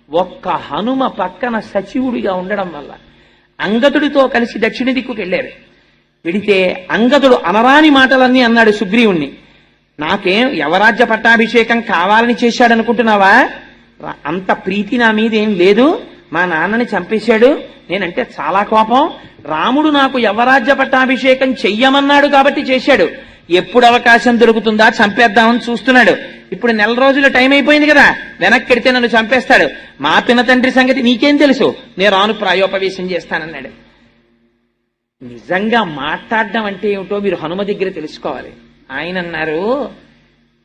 ఒక్క హనుమ పక్కన సచివుడిగా ఉండడం వల్ల. అంగదుడితో కలిసి దక్షిణ దిక్కుకు వెళ్ళారు. వెడితే అంగదుడు అనరాని మాటలన్నీ అన్నాడు సుగ్రీవుణ్ణి. నాకేం యవరాజ్య పట్టాభిషేకం కావాలని చేశాడనుకుంటున్నావా? అంత ప్రీతి నా మీద ఏం లేదు, మా నాన్నని చంపేశాడు, నేనంటే చాలా కోపం, రాముడు నాకు యవరాజ్య పట్టాభిషేకం చెయ్యమన్నాడు కాబట్టి చేశాడు, ఎప్పుడు అవకాశం దొరుకుతుందా చంపేద్దామని చూస్తున్నాడు. ఇప్పుడు నెల రోజులు టైం అయిపోయింది కదా, వెనక్కెడితే నన్ను చంపేస్తాడు, మా పిన తండ్రి సంగతి నీకేం తెలుసు, నేను రాను ప్రాయోపవేశం చేస్తానన్నాడు. నిజంగా మాట్లాడడం అంటే ఏమిటో మీరు హనుమ దగ్గర తెలుసుకోవాలి. ఆయన అన్నారు,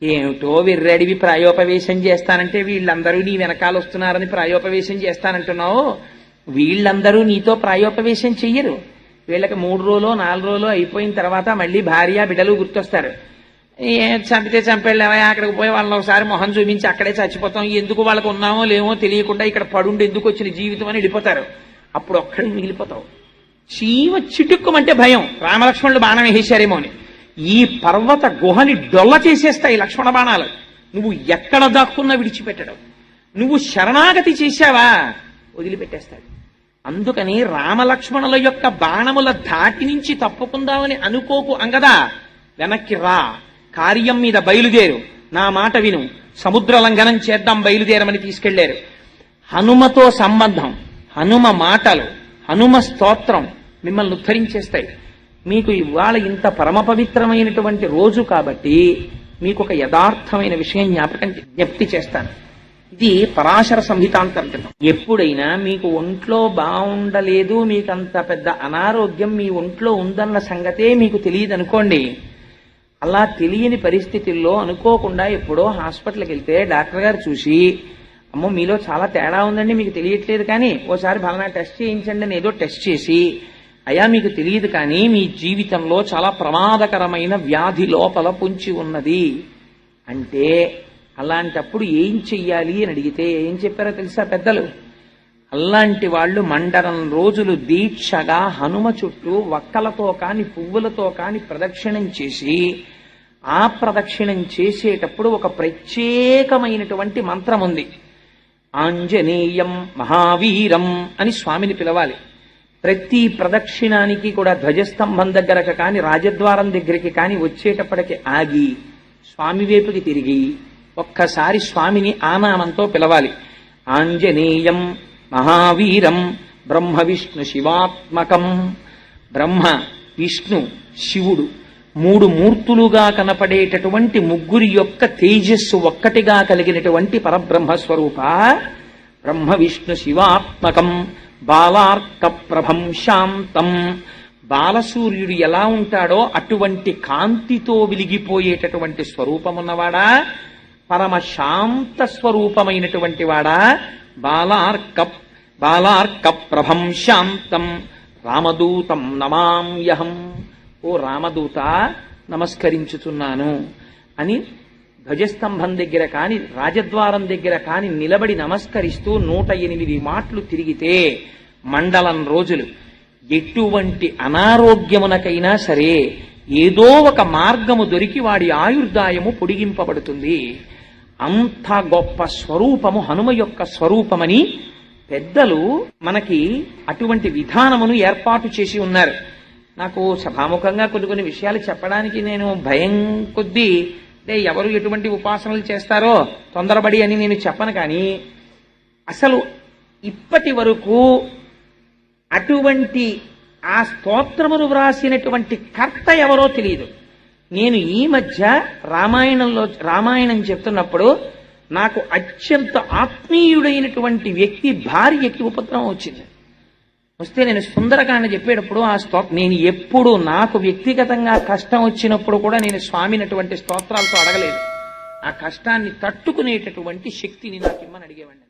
ఏమిటో విర్రడివి ప్రాయోపవేశం చేస్తానంటే, వీళ్ళందరూ నీ వెనకాల వస్తున్నారని ప్రాయోపవేశం చేస్తానంటున్నావు, వీళ్ళందరూ నీతో ప్రాయోపవేశం చెయ్యరు. వీళ్ళకి 3 రోజులో 4 రోజులో అయిపోయిన తర్వాత మళ్ళీ భార్య బిడ్డలు గుర్తొస్తారు. చంపితే చంపేళ్ళవా, అక్కడికి పోయి వాళ్ళని ఒకసారి మొహం చూపించి అక్కడే చచ్చిపోతాం, ఎందుకు వాళ్ళకు ఉన్నామో లేమో తెలియకుండా ఇక్కడ పడుండి ఎందుకు వచ్చిన జీవితం అని వెళ్ళిపోతారు. అప్పుడు ఒక్కడే మిగిలిపోతావు. చీమ చిటుక్కుమంటే భయం, రామలక్ష్మణులు బాణం వేసేశారేమో అని. ఈ పర్వత గుహని డొల్ల చేసేస్తాయి లక్ష్మణ బాణాలు. నువ్వు ఎక్కడ దాక్కున్నా విడిచిపెట్టడం. నువ్వు శరణాగతి చేశావా వదిలిపెట్టేస్తాడు. అందుకని రామలక్ష్మణుల యొక్క బాణముల ధాటి నుంచి తప్పుకుందామని అనుకోకు అంగదా, వెనక్కి రా, కార్యం మీద బయలుదేరు, నా మాట విను, సముద్ర లంఘనం చేద్దాం బయలుదేరమని తీసుకెళ్లారు. హనుమతో సంబంధం, హనుమ మాటలు, హనుమ స్తోత్రం మిమ్మల్ని ఉద్ధరించేస్తాయి. మీకు ఇవాళ ఇంత పరమ పవిత్రమైనటువంటి రోజు కాబట్టి మీకు ఒక యథార్థమైన విషయం జ్ఞప్తి చేస్తాను. ఇది పరాశర సంహితాంతర్గతం. ఎప్పుడైనా మీకు ఒంట్లో బాగుండలేదు, మీకంత పెద్ద అనారోగ్యం మీ ఒంట్లో ఉందన్న సంగతే మీకు తెలియదు అనుకోండి. అలా తెలియని పరిస్థితుల్లో అనుకోకుండా ఎప్పుడో హాస్పిటల్కి వెళ్తే డాక్టర్ గారు చూసి, అమ్మో మీలో చాలా తేడా ఉందండి, మీకు తెలియట్లేదు కానీ ఓసారి ఫలానా టెస్ట్ చేయించండి అని ఏదో టెస్ట్ చేసి, అయ్యా మీకు తెలియదు కానీ మీ జీవితంలో చాలా ప్రమాదకరమైన వ్యాధి లోపల పొంచి ఉన్నది అంటే, అలాంటప్పుడు ఏం చెయ్యాలి అని అడిగితే ఏం చెప్పారో తెలుసా పెద్దలు? అలాంటి వాళ్ళు మండలం రోజులు దీక్షగా హనుమ చుట్టూ వక్కలతో కాని పువ్వులతో కాని ప్రదక్షిణం చేసి, ఆ ప్రదక్షిణం చేసేటప్పుడు ఒక ప్రత్యేకమైనటువంటి మంత్రం ఉంది. ఆంజనేయం మహావీరం అని స్వామిని పిలవాలి. ప్రతి ప్రదక్షిణానికి కూడా ధ్వజస్తంభం దగ్గరకు కాని రాజద్వారం దగ్గరికి కాని వచ్చేటప్పటికి ఆగి స్వామి వైపుకి తిరిగి ఒక్కసారి స్వామిని ఆ నామంతో పిలవాలి. ఆంజనేయం మహావీరం బ్రహ్మ విష్ణు శివాత్మకం. బ్రహ్మ, విష్ణు, శివుడు మూడు మూర్తులుగా కనపడేటటువంటి ముగ్గురి యొక్క తేజస్సు ఒక్కటిగా కలిగినటువంటి పరబ్రహ్మ స్వరూప బ్రహ్మ విష్ణు శివాత్మకం బాలార్క ప్రభం శాంతం. బాలసూర్యుడు ఎలా ఉంటాడో అటువంటి కాంతితో వెలిగిపోయేటటువంటి స్వరూపమున్నవాడా, పరమ శాంత స్వరూపమైనటువంటి వాడా, బాలార్క ప్రభం శాంతం రామదూతం నమామ్యహం. ఓ రామదూత నమస్కరించుతున్నాను అని ధ్వజస్తంభం దగ్గర కాని రాజద్వారం దగ్గర కాని నిలబడి నమస్కరిస్తూ 108 మాటలు తిరిగితే మండలం రోజులు ఎటువంటి అనారోగ్యమునకైనా సరే ఏదో ఒక మార్గము దొరికి వాడి ఆయుర్దాయము పొడిగింపబడుతుంది. అంత గొప్ప స్వరూపము హనుమ యొక్క స్వరూపమని పెద్దలు మనకి అటువంటి విధానమును ఏర్పాటు చేసి ఉన్నారు. నాకు సభాముఖంగా కొన్ని విషయాలు చెప్పడానికి నేను భయం కొద్దీ, అంటే ఎవరు ఎటువంటి ఉపాసనలు చేస్తారో తొందరపడి అని నేను చెప్పను. కానీ అసలు ఇప్పటి వరకు అటువంటి ఆ స్తోత్రమును వ్రాసినటువంటి కర్త ఎవరో తెలియదు. నేను ఈ మధ్య రామాయణం చెప్తున్నప్పుడు నాకు అత్యంత ఆత్మీయుడైనటువంటి వ్యక్తి భార్యకి ఉపద్రవం వచ్చింది. వస్తే నేను సుందరకాండ చెప్పేటప్పుడు నేను ఎప్పుడు నాకు వ్యక్తిగతంగా కష్టం వచ్చినప్పుడు కూడా నేను స్వామిని అటువంటి స్తోత్రాలతో అడగలేదు. ఆ కష్టాన్ని తట్టుకునేటటువంటి శక్తిని నాకు ఇమ్మని అడిగేవాడిని.